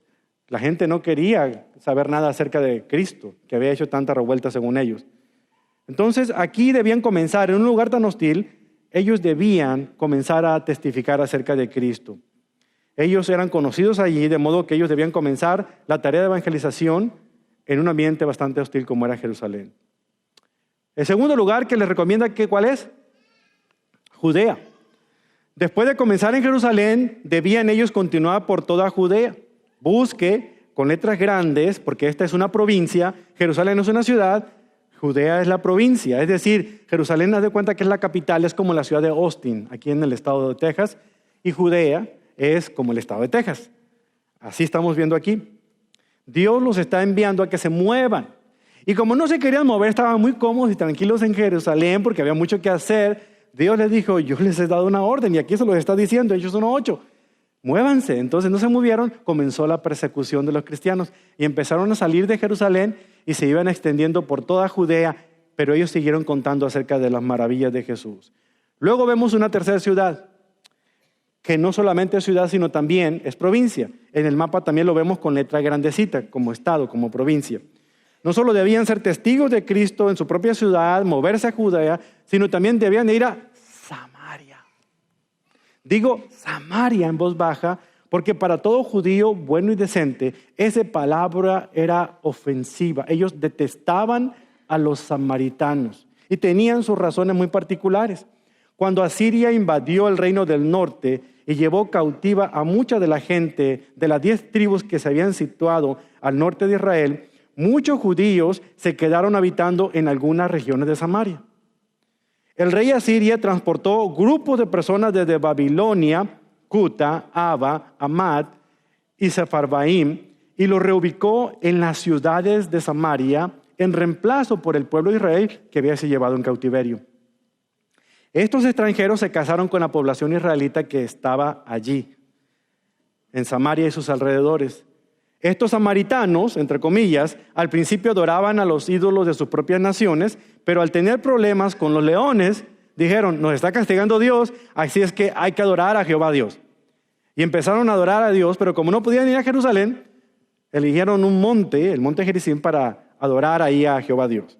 La gente no quería saber nada acerca de Cristo, que había hecho tanta revuelta según ellos. Entonces aquí debían comenzar, en un lugar tan hostil, ellos debían comenzar a testificar acerca de Cristo. Ellos eran conocidos allí, de modo que ellos debían comenzar la tarea de evangelización en un ambiente bastante hostil como era Jerusalén. El segundo lugar que les recomienda, ¿cuál es? Judea. Después de comenzar en Jerusalén, debían ellos continuar por toda Judea. Busque con letras grandes, porque esta es una provincia, Jerusalén no es una ciudad, Judea es la provincia. Es decir, Jerusalén, haz de cuenta que es la capital, es como la ciudad de Austin, aquí en el estado de Texas, y Judea es como el estado de Texas. Así estamos viendo aquí. Dios los está enviando a que se muevan. Y como no se querían mover, estaban muy cómodos y tranquilos en Jerusalén porque había mucho que hacer. Dios les dijo, yo les he dado una orden y aquí se los está diciendo, Hechos 1:8. Muévanse. Entonces no se movieron, comenzó la persecución de los cristianos y empezaron a salir de Jerusalén y se iban extendiendo por toda Judea, pero ellos siguieron contando acerca de las maravillas de Jesús. Luego vemos una tercera ciudad, que no solamente es ciudad, sino también es provincia. En el mapa también lo vemos con letra grandecita, como estado, como provincia. No solo debían ser testigos de Cristo en su propia ciudad, moverse a Judea, sino también debían ir a Samaria. Digo Samaria en voz baja, porque para todo judío bueno y decente, esa palabra era ofensiva. Ellos detestaban a los samaritanos y tenían sus razones muy particulares. Cuando Asiria invadió el reino del norte y llevó cautiva a mucha de la gente de las 10 tribus que se habían situado al norte de Israel, muchos judíos se quedaron habitando en algunas regiones de Samaria. El rey Asiria transportó grupos de personas desde Babilonia, Cuta, Aba, Amad y Sefarbaim y los reubicó en las ciudades de Samaria en reemplazo por el pueblo de Israel que había sido llevado en cautiverio. Estos extranjeros se casaron con la población israelita que estaba allí, en Samaria y sus alrededores. Estos samaritanos, entre comillas, al principio adoraban a los ídolos de sus propias naciones, pero al tener problemas con los leones, dijeron, nos está castigando Dios, así es que hay que adorar a Jehová Dios. Y empezaron a adorar a Dios, pero como no podían ir a Jerusalén, eligieron un monte, el monte Gerizim, para adorar ahí a Jehová Dios.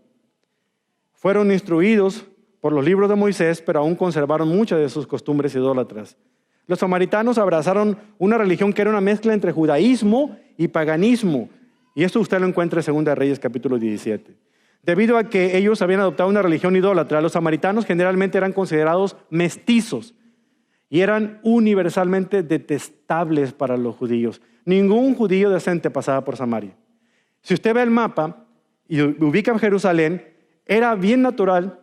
Fueron instruidos por los libros de Moisés, pero aún conservaron muchas de sus costumbres idólatras. Los samaritanos abrazaron una religión que era una mezcla entre judaísmo y paganismo. Y esto usted lo encuentra en 2 Reyes capítulo 17. Debido a que ellos habían adoptado una religión idólatra, los samaritanos generalmente eran considerados mestizos y eran universalmente detestables para los judíos. Ningún judío decente pasaba por Samaria. Si usted ve el mapa y ubica en Jerusalén, era bien natural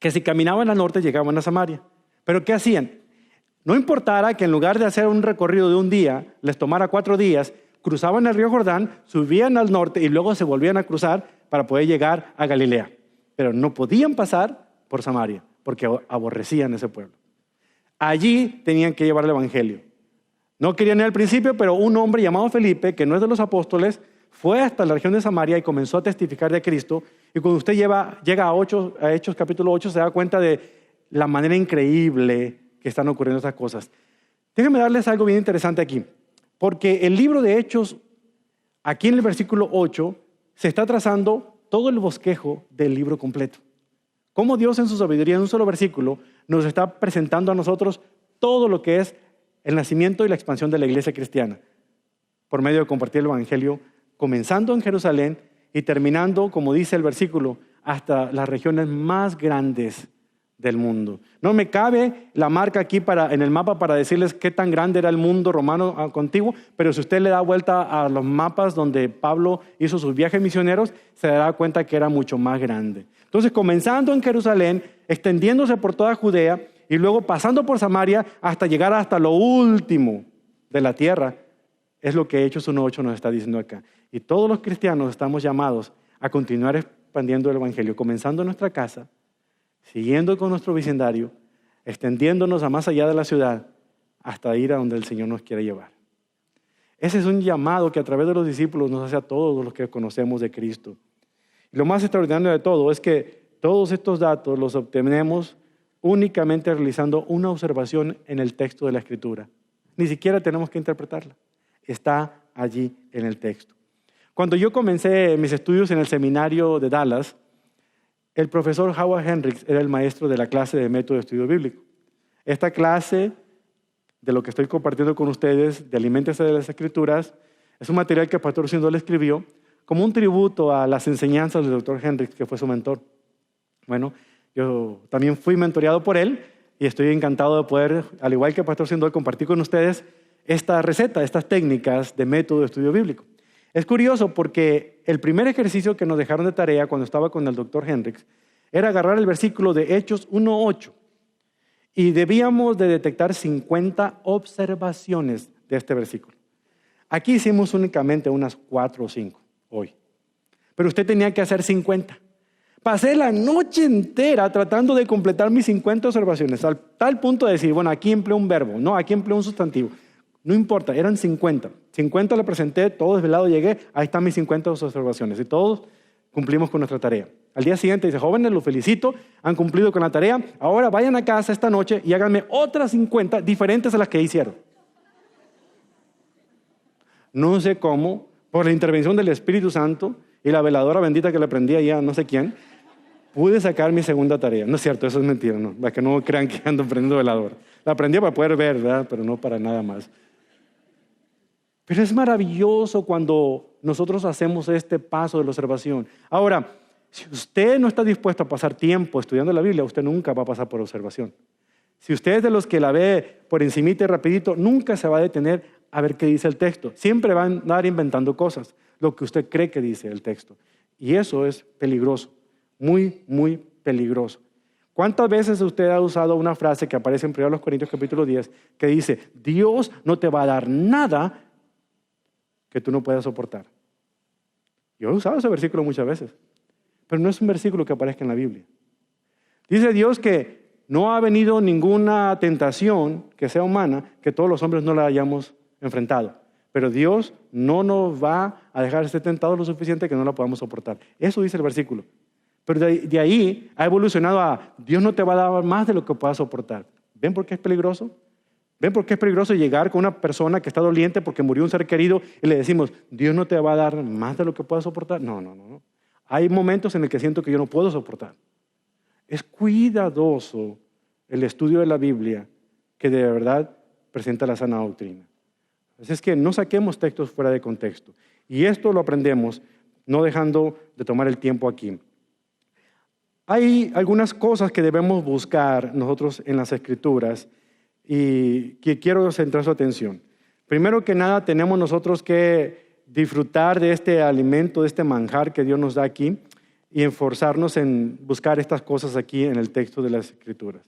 que si caminaban al norte llegaban a Samaria. ¿Pero qué hacían? No importara que en lugar de hacer un recorrido de un día, les tomara 4 días, cruzaban el río Jordán, subían al norte y luego se volvían a cruzar para poder llegar a Galilea. Pero no podían pasar por Samaria porque aborrecían ese pueblo. Allí tenían que llevar el evangelio. No querían ir al principio, pero un hombre llamado Felipe, que no es de los apóstoles, fue hasta la región de Samaria y comenzó a testificar de Cristo. Y cuando usted llega a Hechos capítulo 8, se da cuenta de la manera increíble que están ocurriendo estas cosas. Déjenme darles algo bien interesante aquí. Porque el libro de Hechos, aquí en el versículo 8, se está trazando todo el bosquejo del libro completo. Cómo Dios en su sabiduría, en un solo versículo, nos está presentando a nosotros todo lo que es el nacimiento y la expansión de la iglesia cristiana, por medio de compartir el evangelio, comenzando en Jerusalén y terminando, como dice el versículo, hasta las regiones más grandes del mundo. No me cabe la marca aquí en el mapa para decirles qué tan grande era el mundo romano contiguo, pero si usted le da vuelta a los mapas donde Pablo hizo sus viajes misioneros, se dará cuenta que era mucho más grande. Entonces, comenzando en Jerusalén, extendiéndose por toda Judea, y luego pasando por Samaria hasta llegar hasta lo último de la tierra. Es lo que Hechos 1:8 nos está diciendo acá. Y todos los cristianos estamos llamados a continuar expandiendo el evangelio, comenzando en nuestra casa, siguiendo con nuestro vecindario, extendiéndonos a más allá de la ciudad, hasta ir a donde el Señor nos quiere llevar. Ese es un llamado que a través de los discípulos nos hace a todos los que conocemos de Cristo. Y lo más extraordinario de todo es que todos estos datos los obtenemos únicamente realizando una observación en el texto de la Escritura. Ni siquiera tenemos que interpretarla. Está allí en el texto. Cuando yo comencé mis estudios en el seminario de Dallas, el profesor Howard Hendricks era el maestro de la clase de método de estudio bíblico. Esta clase, de lo que estoy compartiendo con ustedes, de Aliméntese de las Escrituras, es un material que el pastor Swindoll escribió como un tributo a las enseñanzas del doctor Hendricks, que fue su mentor. Bueno, yo también fui mentoreado por él y estoy encantado de poder, al igual que el pastor Swindoll, compartir con ustedes esta receta, estas técnicas de método de estudio bíblico. Es curioso porque el primer ejercicio que nos dejaron de tarea cuando estaba con el doctor Hendricks era agarrar el versículo de Hechos 1:8 y debíamos de detectar 50 observaciones de este versículo. Aquí hicimos únicamente unas 4 o 5 hoy, pero usted tenía que hacer 50. Pasé la noche entera tratando de completar mis 50 observaciones, al tal punto de decir, bueno, aquí empleo un verbo, no, aquí empleo un sustantivo. No importa, eran 50. 50 le presenté, todo desvelado llegué, ahí están mis 50 observaciones y todos cumplimos con nuestra tarea. Al día siguiente dice, jóvenes, los felicito, han cumplido con la tarea, ahora vayan a casa esta noche y háganme otras 50 diferentes a las que hicieron. No sé cómo, por la intervención del Espíritu Santo y la veladora bendita que le prendí ahí a no sé quién, pude sacar mi segunda tarea. No es cierto, eso es mentira, no, para que no crean que ando prendiendo veladora. La prendí para poder ver, ¿verdad? Pero no para nada más. Pero es maravilloso cuando nosotros hacemos este paso de la observación. Ahora, si usted no está dispuesto a pasar tiempo estudiando la Biblia, usted nunca va a pasar por observación. Si usted es de los que la ve por encimita y rapidito, nunca se va a detener a ver qué dice el texto. Siempre va a andar inventando cosas, lo que usted cree que dice el texto. Y eso es peligroso, muy, muy peligroso. ¿Cuántas veces usted ha usado una frase que aparece en 1 Corintios capítulo 10 que dice, Dios no te va a dar nada que tú no puedas soportar? Yo he usado ese versículo muchas veces, pero no es un versículo que aparezca en la Biblia. Dice Dios que no ha venido ninguna tentación que sea humana que todos los hombres no la hayamos enfrentado, pero Dios no nos va a dejar ser tentados lo suficiente que no la podamos soportar. Eso dice el versículo. Pero de ahí ha evolucionado a Dios no te va a dar más de lo que puedas soportar. ¿Ven por qué es peligroso? ¿Ven por qué es peligroso llegar con una persona que está doliente porque murió un ser querido y le decimos, Dios no te va a dar más de lo que puedas soportar? No. Hay momentos en los que siento que yo no puedo soportar. Es cuidadoso el estudio de la Biblia que de verdad presenta la sana doctrina. Así es que no saquemos textos fuera de contexto. Y esto lo aprendemos no dejando de tomar el tiempo aquí. Hay algunas cosas que debemos buscar nosotros en las Escrituras y que quiero centrar su atención. Primero que nada, tenemos nosotros que disfrutar de este alimento, de este manjar que Dios nos da aquí y esforzarnos en buscar estas cosas aquí en el texto de las Escrituras.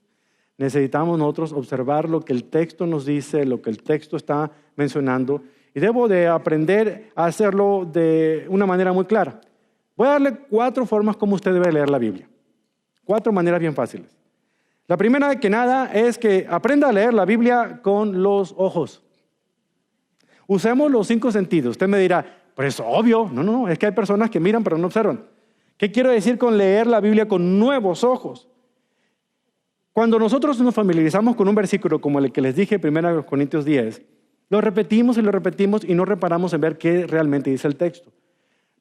Necesitamos nosotros observar lo que el texto nos dice, lo que el texto está mencionando, y debo de aprender a hacerlo de una manera muy clara. Voy a darle 4 formas como usted debe leer la Biblia. 4 maneras bien fáciles. La primera que nada es que aprenda a leer la Biblia con los ojos. Usemos los 5 sentidos. Usted me dirá, pero es obvio. No, es que hay personas que miran pero no observan. ¿Qué quiero decir con leer la Biblia con nuevos ojos? Cuando nosotros nos familiarizamos con un versículo como el que les dije en 1 Corintios 10, lo repetimos y no reparamos en ver qué realmente dice el texto.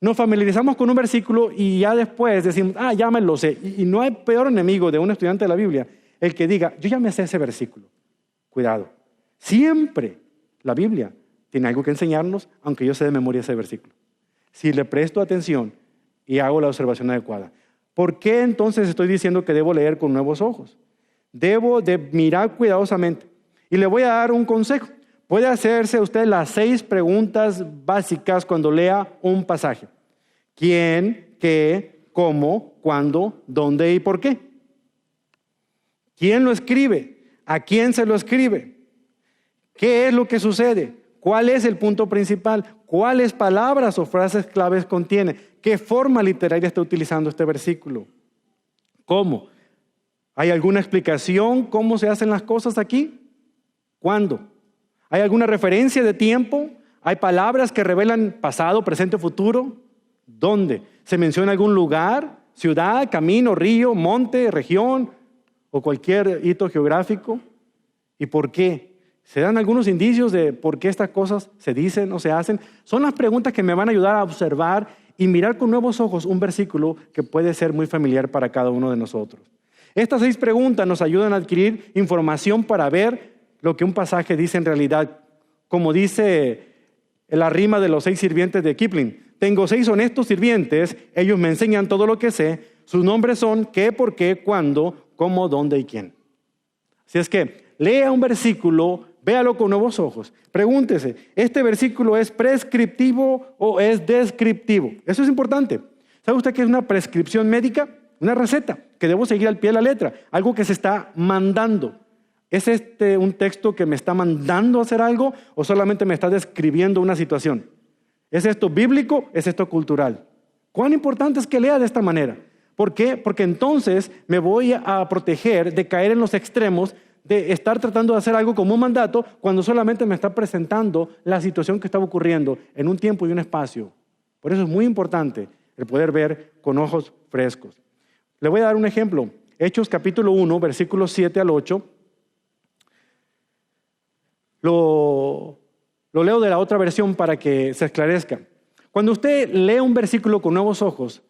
Nos familiarizamos con un versículo y ya después decimos, ya me lo sé. Y no hay peor enemigo de un estudiante de la Biblia el que diga, yo ya me sé ese versículo. Cuidado. Siempre la Biblia tiene algo que enseñarnos, aunque yo sé de memoria ese versículo. Si le presto atención y hago la observación adecuada. ¿Por qué entonces estoy diciendo que debo leer con nuevos ojos? Debo de mirar cuidadosamente. Y le voy a dar un consejo. Puede hacerse usted las 6 preguntas básicas cuando lea un pasaje. ¿Quién? ¿Qué? ¿Cómo? ¿Cuándo? ¿Dónde? ¿Y por qué? ¿Quién lo escribe? ¿A quién se lo escribe? ¿Qué es lo que sucede? ¿Cuál es el punto principal? ¿Cuáles palabras o frases claves contiene? ¿Qué forma literaria está utilizando este versículo? ¿Cómo? ¿Hay alguna explicación cómo se hacen las cosas aquí? ¿Cuándo? ¿Hay alguna referencia de tiempo? ¿Hay palabras que revelan pasado, presente, futuro? ¿Dónde? ¿Se menciona algún lugar, ciudad, camino, río, monte, región o cualquier hito geográfico? ¿Y por qué? ¿Se dan algunos indicios de por qué estas cosas se dicen o se hacen? Son las preguntas que me van a ayudar a observar y mirar con nuevos ojos un versículo que puede ser muy familiar para cada uno de nosotros. Estas 6 preguntas nos ayudan a adquirir información para ver lo que un pasaje dice en realidad. Como dice la rima de los 6 sirvientes de Kipling: tengo 6 honestos sirvientes, ellos me enseñan todo lo que sé, sus nombres son qué, por qué, cuándo, cómo, dónde y quién. Así es que lea un versículo, véalo con nuevos ojos. Pregúntese, ¿este versículo es prescriptivo o es descriptivo? Eso es importante. ¿Sabe usted qué es una prescripción médica? Una receta que debo seguir al pie de la letra, algo que se está mandando. ¿Es este un texto que me está mandando a hacer algo o solamente me está describiendo una situación? ¿Es esto bíblico? ¿Es esto cultural? ¿Cuán importante es que lea de esta manera? ¿Por qué? Porque entonces me voy a proteger de caer en los extremos de estar tratando de hacer algo como un mandato cuando solamente me está presentando la situación que estaba ocurriendo en un tiempo y un espacio. Por eso es muy importante el poder ver con ojos frescos. Le voy a dar un ejemplo. Hechos capítulo 1, versículos 7 al 8. Lo leo de la otra versión para que se esclarezca. Cuando usted lee un versículo con nuevos ojos,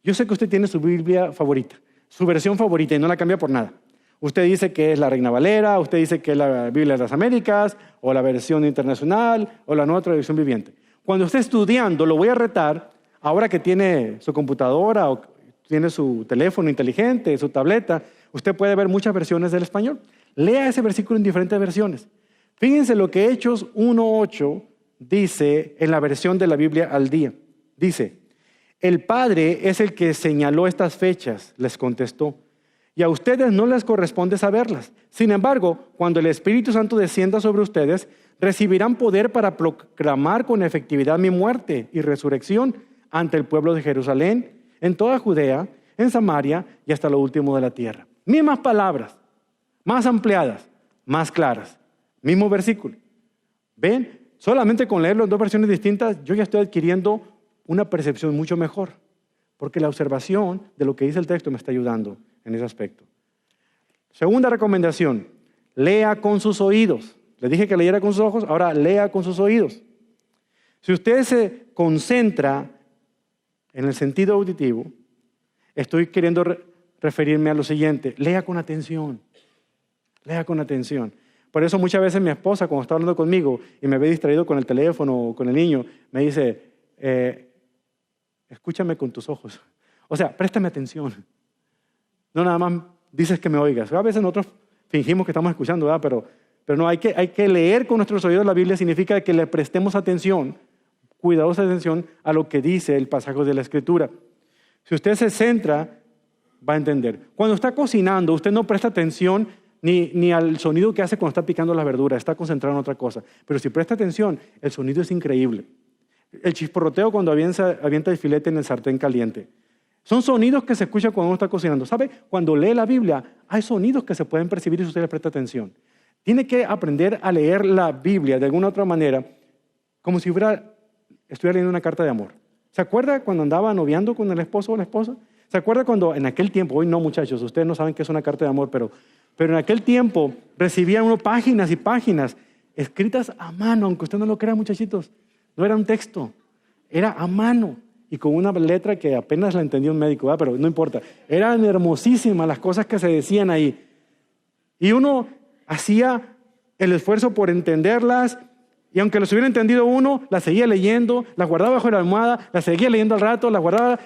yo sé que usted tiene su Biblia favorita, su versión favorita y no la cambia por nada. Usted dice que es la Reina Valera, usted dice que es la Biblia de las Américas, o la versión internacional, o la Nueva Traducción Viviente. Cuando esté estudiando, lo voy a retar, ahora que tiene su computadora o tiene su teléfono inteligente, su tableta, usted puede ver muchas versiones del español. Lea ese versículo en diferentes versiones. Fíjense lo que Hechos 1:8 dice en la versión de la Biblia al día. Dice: el Padre es el que señaló estas fechas, les contestó, y a ustedes no les corresponde saberlas. Sin embargo, cuando el Espíritu Santo descienda sobre ustedes, recibirán poder para proclamar con efectividad mi muerte y resurrección ante el pueblo de Jerusalén, en toda Judea, en Samaria y hasta lo último de la tierra. Mismas palabras, más ampliadas, más claras. Mismo versículo. ¿Ven? Solamente con leerlo en 2 versiones distintas, yo ya estoy adquiriendo una percepción mucho mejor, porque la observación de lo que dice el texto me está ayudando en ese aspecto. Segunda recomendación, lea con sus oídos. Le dije que leyera con sus ojos, ahora lea con sus oídos. Si usted se concentra en el sentido auditivo, estoy queriendo referirme a lo siguiente: lea con atención. Lea con atención. Por eso muchas veces mi esposa, cuando está hablando conmigo y me ve distraído con el teléfono o con el niño, me dice: escúchame con tus ojos. O sea, préstame atención. No nada más dices que me oigas. A veces nosotros fingimos que estamos escuchando, ¿verdad? Pero no, hay que leer con nuestros oídos la Biblia. Significa que le prestemos atención, cuidadosa atención a lo que dice el pasaje de la Escritura. Si usted se centra, va a entender. Cuando está cocinando, usted no presta atención ni al sonido que hace cuando está picando las verduras, está concentrado en otra cosa. Pero si presta atención, el sonido es increíble. El chisporroteo cuando avienta el filete en el sartén caliente. Son sonidos que se escuchan cuando uno está cocinando. ¿Sabe? Cuando lee la Biblia, hay sonidos que se pueden percibir si usted le presta atención. Tiene que aprender a leer la Biblia de alguna otra manera, como si estuviera leyendo una carta de amor. ¿Se acuerda cuando andaba noviando con el esposo o la esposa? ¿Se acuerda cuando en aquel tiempo, hoy no muchachos, ustedes no saben qué es una carta de amor, pero en aquel tiempo recibían uno páginas y páginas escritas a mano, aunque usted no lo crea, muchachitos? No era un texto, era a mano y con una letra que apenas la entendía un médico, ¿verdad? Pero no importa. Eran hermosísimas las cosas que se decían ahí. Y uno hacía el esfuerzo por entenderlas, y aunque las hubiera entendido uno, las seguía leyendo, las guardaba bajo la almohada, las seguía leyendo al rato, las guardaba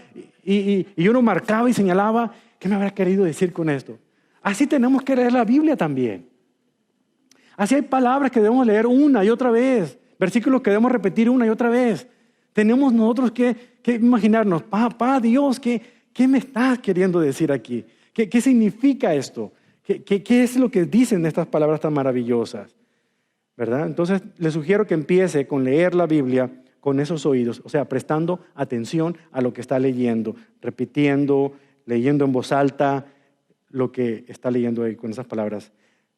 y uno marcaba y señalaba: ¿qué me habrá querido decir con esto? Así tenemos que leer la Biblia también. Así hay palabras que debemos leer una y otra vez, versículos que debemos repetir una y otra vez. Tenemos nosotros que imaginarnos: Papá Dios, ¿qué me estás queriendo decir aquí? ¿Qué significa esto? ¿Qué es lo que dicen estas palabras tan maravillosas? ¿Verdad? Entonces, le sugiero que empiece con leer la Biblia con esos oídos, o sea, prestando atención a lo que está leyendo, repitiendo, leyendo en voz alta lo que está leyendo ahí con esas palabras.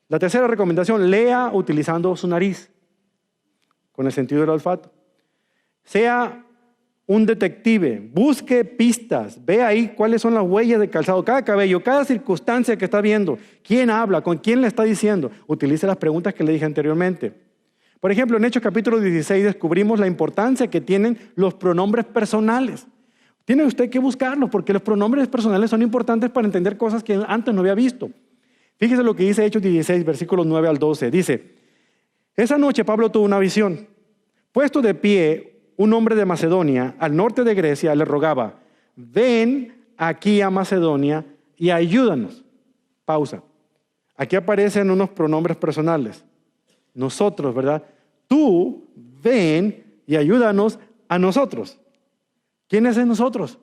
La tercera recomendación, lea utilizando su nariz, con el sentido del olfato. Sea un detective, busque pistas, ve ahí cuáles son las huellas de calzado, cada cabello, cada circunstancia que está viendo, quién habla, con quién le está diciendo. Utilice las preguntas que le dije anteriormente. Por ejemplo, en Hechos capítulo 16 descubrimos la importancia que tienen los pronombres personales. Tiene usted que buscarlos porque los pronombres personales son importantes para entender cosas que antes no había visto. Fíjese lo que dice Hechos 16, versículos 9 al 12. Dice, esa noche Pablo tuvo una visión. Puesto de pie, un hombre de Macedonia, al norte de Grecia, le rogaba, ven aquí a Macedonia y ayúdanos. Pausa. Aquí aparecen unos pronombres personales. Nosotros, ¿verdad? Tú, ven y ayúdanos a nosotros. ¿Quiénes es nosotros?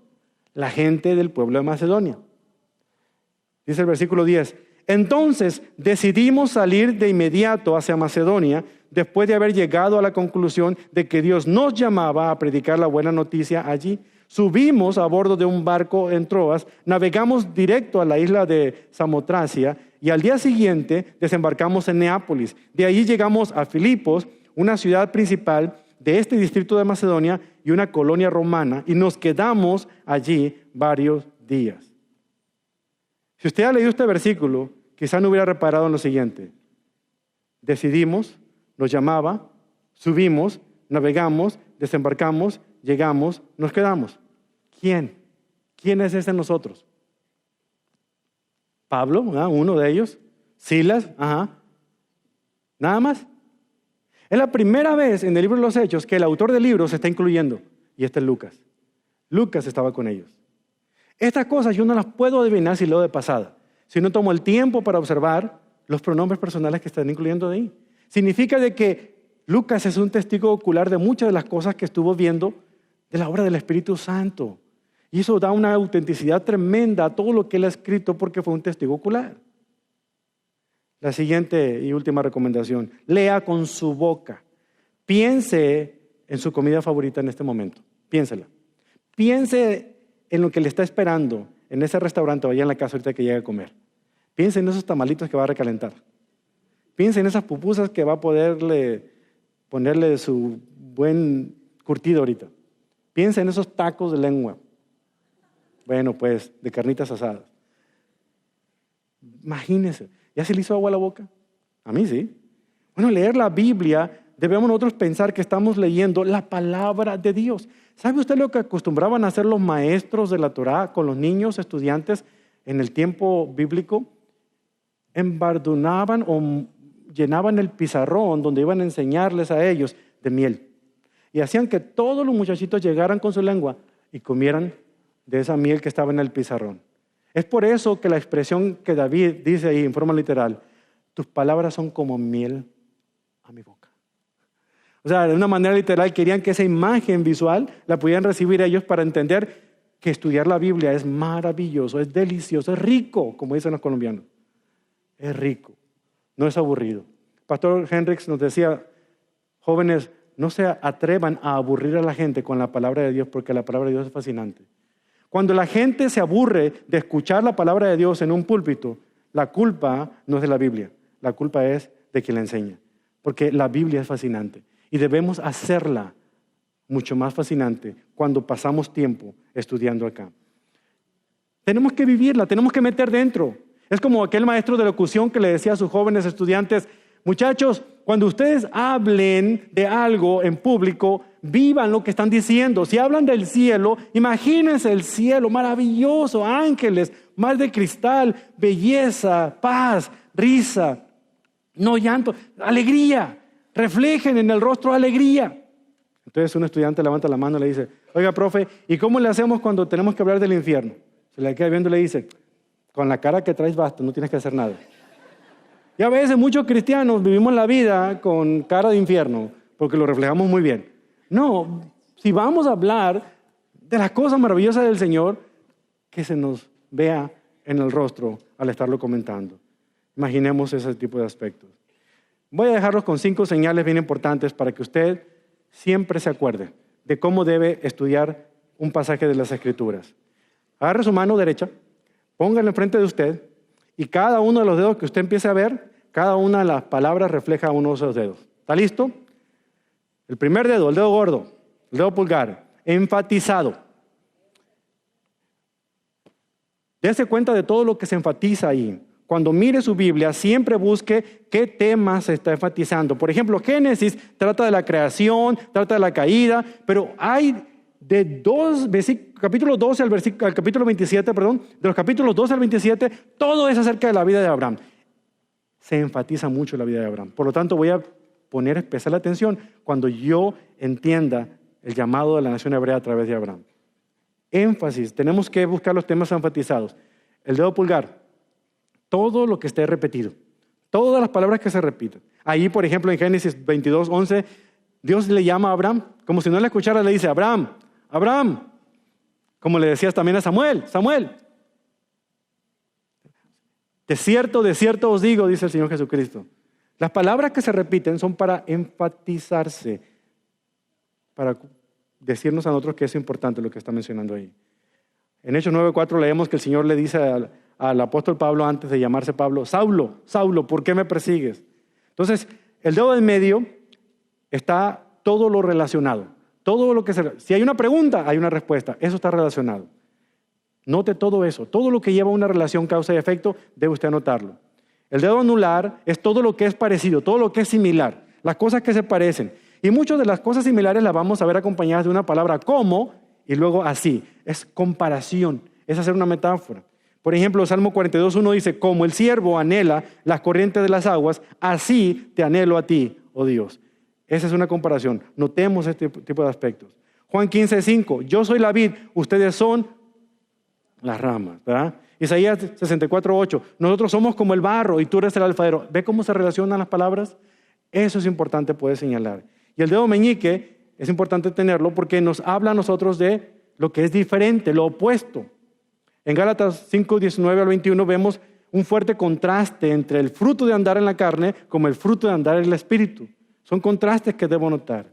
La gente del pueblo de Macedonia. Dice el versículo 10. Entonces decidimos salir de inmediato hacia Macedonia después de haber llegado a la conclusión de que Dios nos llamaba a predicar la buena noticia allí. Subimos a bordo de un barco en Troas, navegamos directo a la isla de Samotracia y al día siguiente desembarcamos en Neápolis. De allí llegamos a Filipos, una ciudad principal de este distrito de Macedonia y una colonia romana, y nos quedamos allí varios días. Si usted ha leído este versículo, quizá no hubiera reparado en lo siguiente. Decidimos, nos llamaba, subimos, navegamos, desembarcamos, llegamos, nos quedamos. ¿Quién? ¿Quién es ese nosotros? Pablo, ¿verdad? Uno de ellos. Silas, nada más. Es la primera vez en el libro de los Hechos que el autor del libro se está incluyendo. Y este es Lucas. Lucas estaba con ellos. Estas cosas yo no las puedo adivinar si leo de pasada. Si no tomo el tiempo para observar los pronombres personales que están incluyendo de ahí. Significa de que Lucas es un testigo ocular de muchas de las cosas que estuvo viendo de la obra del Espíritu Santo. Y eso da una autenticidad tremenda a todo lo que él ha escrito porque fue un testigo ocular. La siguiente y última recomendación. Lea con su boca. Piense en su comida favorita en este momento. Piénsela. Piense en lo que le está esperando en ese restaurante o allá en la casa ahorita que llegue a comer. Piense en esos tamalitos que va a recalentar. Piense en esas pupusas que va a ponerle su buen curtido ahorita. Piense en esos tacos de lengua. Bueno, pues, de carnitas asadas. Imagínese. ¿Ya se le hizo agua a la boca? A mí sí. Bueno, leer la Biblia, debemos nosotros pensar que estamos leyendo la palabra de Dios. ¿Sabe usted lo que acostumbraban a hacer los maestros de la Torá con los niños estudiantes en el tiempo bíblico? Embardunaban o llenaban el pizarrón donde iban a enseñarles a ellos de miel. Y hacían que todos los muchachitos llegaran con su lengua y comieran de esa miel que estaba en el pizarrón. Es por eso que la expresión que David dice ahí en forma literal, tus palabras son como miel a mi boca. O sea, de una manera literal querían que esa imagen visual la pudieran recibir ellos para entender que estudiar la Biblia es maravilloso, es delicioso, es rico, como dicen los colombianos. Es rico, no es aburrido. Pastor Hendricks nos decía, jóvenes, no se atrevan a aburrir a la gente con la palabra de Dios porque la palabra de Dios es fascinante. Cuando la gente se aburre de escuchar la palabra de Dios en un púlpito, la culpa no es de la Biblia, la culpa es de quien la enseña. Porque la Biblia es fascinante y debemos hacerla mucho más fascinante cuando pasamos tiempo estudiando acá. Tenemos que vivirla, tenemos que meter dentro. Es como aquel maestro de locución que le decía a sus jóvenes estudiantes, muchachos, cuando ustedes hablen de algo en público, vivan lo que están diciendo. Si hablan del cielo, imagínense el cielo maravilloso, ángeles, mar de cristal, belleza, paz, risa, no llanto, alegría. Reflejen en el rostro alegría. Entonces un estudiante levanta la mano y le dice, oiga, profe, ¿y cómo le hacemos cuando tenemos que hablar del infierno? Se le queda viendo y le dice, con la cara que traes basta, no tienes que hacer nada. Y a veces muchos cristianos vivimos la vida con cara de infierno porque lo reflejamos muy bien. No, si vamos a hablar de las cosas maravillosas del Señor, que se nos vea en el rostro al estarlo comentando. Imaginemos ese tipo de aspectos. Voy a dejarlos con 5 señales bien importantes para que usted siempre se acuerde de cómo debe estudiar un pasaje de las Escrituras. Agarre su mano derecha, póngala enfrente de usted y cada uno de los dedos que usted empiece a ver, cada una de las palabras refleja uno de esos dedos. ¿Está listo? El primer dedo, el dedo gordo, el dedo pulgar, enfatizado. Dese cuenta de todo lo que se enfatiza ahí. Cuando mire su Biblia, siempre busque qué tema se está enfatizando. Por ejemplo, Génesis trata de la creación, trata de la caída, pero hay de capítulo 12 al capítulo 27, de los capítulos 12 al 27, todo es acerca de la vida de Abraham. Se enfatiza mucho la vida de Abraham. Por lo tanto, voy a poner especial atención cuando yo entienda el llamado de la nación hebrea a través de Abraham. Énfasis, tenemos que buscar los temas enfatizados. El dedo pulgar, todo lo que esté repetido, todas las palabras que se repiten. Ahí, por ejemplo, en Génesis 22:11, Dios le llama a Abraham, como si no le escuchara, le dice, Abraham, Abraham, como le decías también a Samuel, Samuel. De cierto os digo, dice el Señor Jesucristo. Las palabras que se repiten son para enfatizarse, para decirnos a nosotros que es importante lo que está mencionando ahí. En Hechos 9:4 leemos que el Señor le dice al apóstol Pablo antes de llamarse Pablo, Saulo, Saulo, ¿por qué me persigues? Entonces, el dedo en medio está todo lo relacionado. Todo lo que si hay una pregunta, hay una respuesta. Eso está relacionado. Note todo eso. Todo lo que lleva una relación causa y efecto, debe usted anotarlo. El dedo anular es todo lo que es parecido, todo lo que es similar, las cosas que se parecen. Y muchas de las cosas similares las vamos a ver acompañadas de una palabra como y luego así. Es comparación, es hacer una metáfora. Por ejemplo, Salmo 42:1 dice, como el siervo anhela las corrientes de las aguas, así te anhelo a ti, oh Dios. Esa es una comparación. Notemos este tipo de aspectos. Juan 15:5, yo soy la vid, ustedes son las ramas, ¿verdad? Isaías 64:8, nosotros somos como el barro y tú eres el alfarero. ¿Ve cómo se relacionan las palabras? Eso es importante poder señalar. Y el dedo meñique es importante tenerlo porque nos habla a nosotros de lo que es diferente, lo opuesto. En Gálatas 5:19 al 21 vemos un fuerte contraste entre el fruto de andar en la carne como el fruto de andar en el espíritu. Son contrastes que debo notar.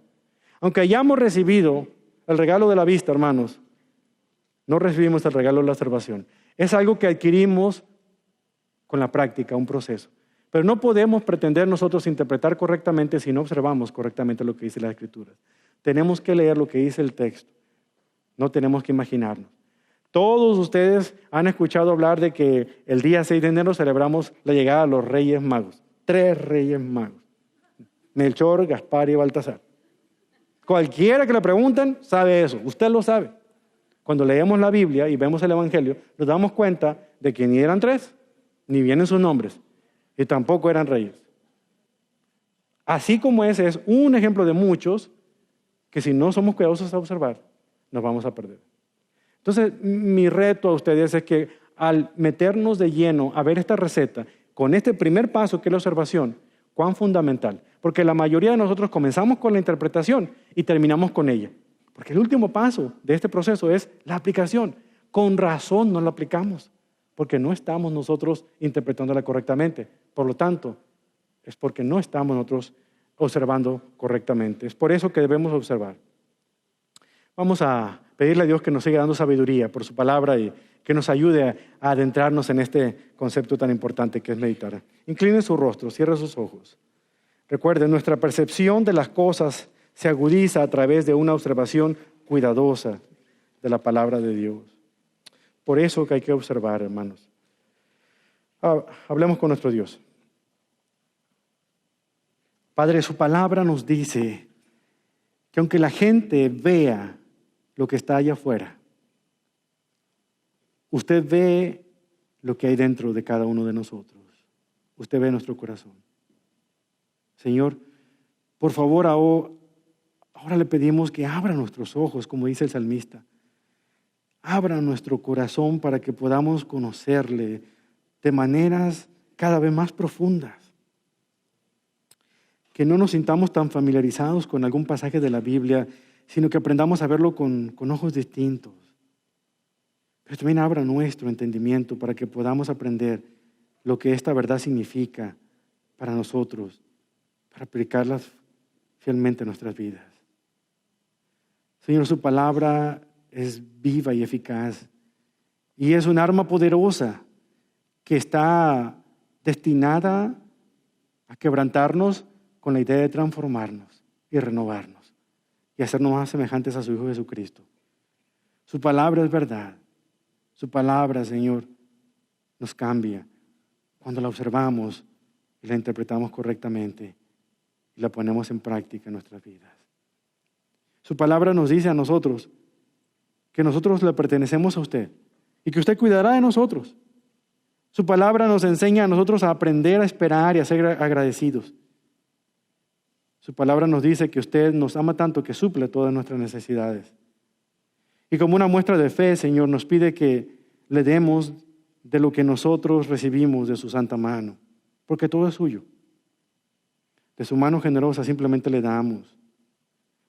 Aunque hayamos recibido el regalo de la vista, hermanos, no recibimos el regalo de la observación. Es algo que adquirimos con la práctica, un proceso. Pero no podemos pretender nosotros interpretar correctamente si no observamos correctamente lo que dice la Escritura. Tenemos que leer lo que dice el texto. No tenemos que imaginarnos. Todos ustedes han escuchado hablar de que el día 6 de enero celebramos la llegada de los Reyes Magos. 3 Reyes Magos. Melchor, Gaspar y Baltasar. Cualquiera que le pregunten sabe eso. Usted lo sabe. Cuando leemos la Biblia y vemos el Evangelio, nos damos cuenta de que ni eran 3, ni vienen sus nombres, y tampoco eran reyes. Así como ese es un ejemplo de muchos que si no somos cuidadosos a observar, nos vamos a perder. Entonces, mi reto a ustedes es que al meternos de lleno a ver esta receta, con este primer paso que es la observación, cuán fundamental. Porque la mayoría de nosotros comenzamos con la interpretación y terminamos con ella. Porque el último paso de este proceso es la aplicación. Con razón no la aplicamos, porque no estamos nosotros interpretándola correctamente. Por lo tanto, es porque no estamos nosotros observando correctamente. Es por eso que debemos observar. Vamos a pedirle a Dios que nos siga dando sabiduría por su palabra y que nos ayude a adentrarnos en este concepto tan importante que es meditar. Incline su rostro, cierre sus ojos. Recuerden, nuestra percepción de las cosas se agudiza a través de una observación cuidadosa de la palabra de Dios. Por eso que hay que observar, hermanos. Hablemos con nuestro Dios. Padre, su palabra nos dice que aunque la gente vea lo que está allá afuera, usted ve lo que hay dentro de cada uno de nosotros. Usted ve nuestro corazón. Señor, por favor, ahora le pedimos que abra nuestros ojos, como dice el salmista. Abra nuestro corazón para que podamos conocerle de maneras cada vez más profundas. Que no nos sintamos tan familiarizados con algún pasaje de la Biblia, sino que aprendamos a verlo con ojos distintos. Pero también abra nuestro entendimiento para que podamos aprender lo que esta verdad significa para nosotros, para aplicarlas fielmente en nuestras vidas. Señor, su palabra es viva y eficaz y es un arma poderosa que está destinada a quebrantarnos con la idea de transformarnos y renovarnos y hacernos más semejantes a su Hijo Jesucristo. Su palabra es verdad. Su palabra, Señor, nos cambia cuando la observamos y la interpretamos correctamente y la ponemos en práctica en nuestras vidas. Su palabra nos dice a nosotros que nosotros le pertenecemos a usted y que usted cuidará de nosotros. Su palabra nos enseña a nosotros a aprender a esperar y a ser agradecidos. Su palabra nos dice que usted nos ama tanto que suple todas nuestras necesidades. Y como una muestra de fe, Señor, nos pide que le demos de lo que nosotros recibimos de su santa mano, porque todo es suyo. De su mano generosa simplemente le damos.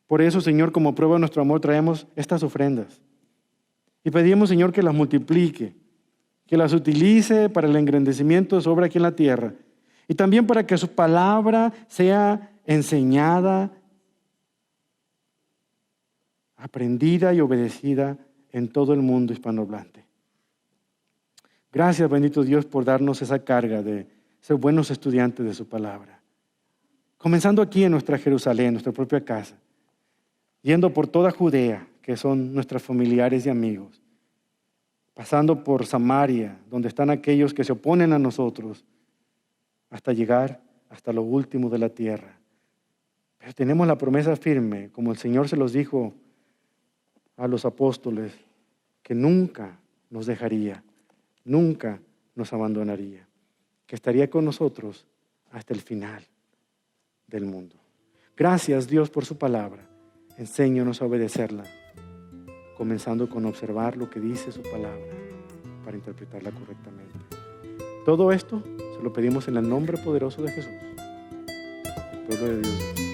Por eso, Señor, como prueba de nuestro amor, traemos estas ofrendas. Y pedimos, Señor, que las multiplique, que las utilice para el engrandecimiento de su obra aquí en la tierra. Y también para que su palabra sea enseñada, aprendida y obedecida en todo el mundo hispanohablante. Gracias, bendito Dios, por darnos esa carga de ser buenos estudiantes de su palabra. Comenzando aquí en nuestra Jerusalén, nuestra propia casa, yendo por toda Judea, que son nuestros familiares y amigos, pasando por Samaria, donde están aquellos que se oponen a nosotros, hasta llegar hasta lo último de la tierra. Pero tenemos la promesa firme, como el Señor se los dijo a los apóstoles, que nunca nos dejaría, nunca nos abandonaría, que estaría con nosotros hasta el final del mundo. Gracias, Dios, por su palabra. Enséñanos a obedecerla, comenzando con observar lo que dice su palabra para interpretarla correctamente. Todo esto se lo pedimos en el nombre poderoso de Jesús. El pueblo de Dios.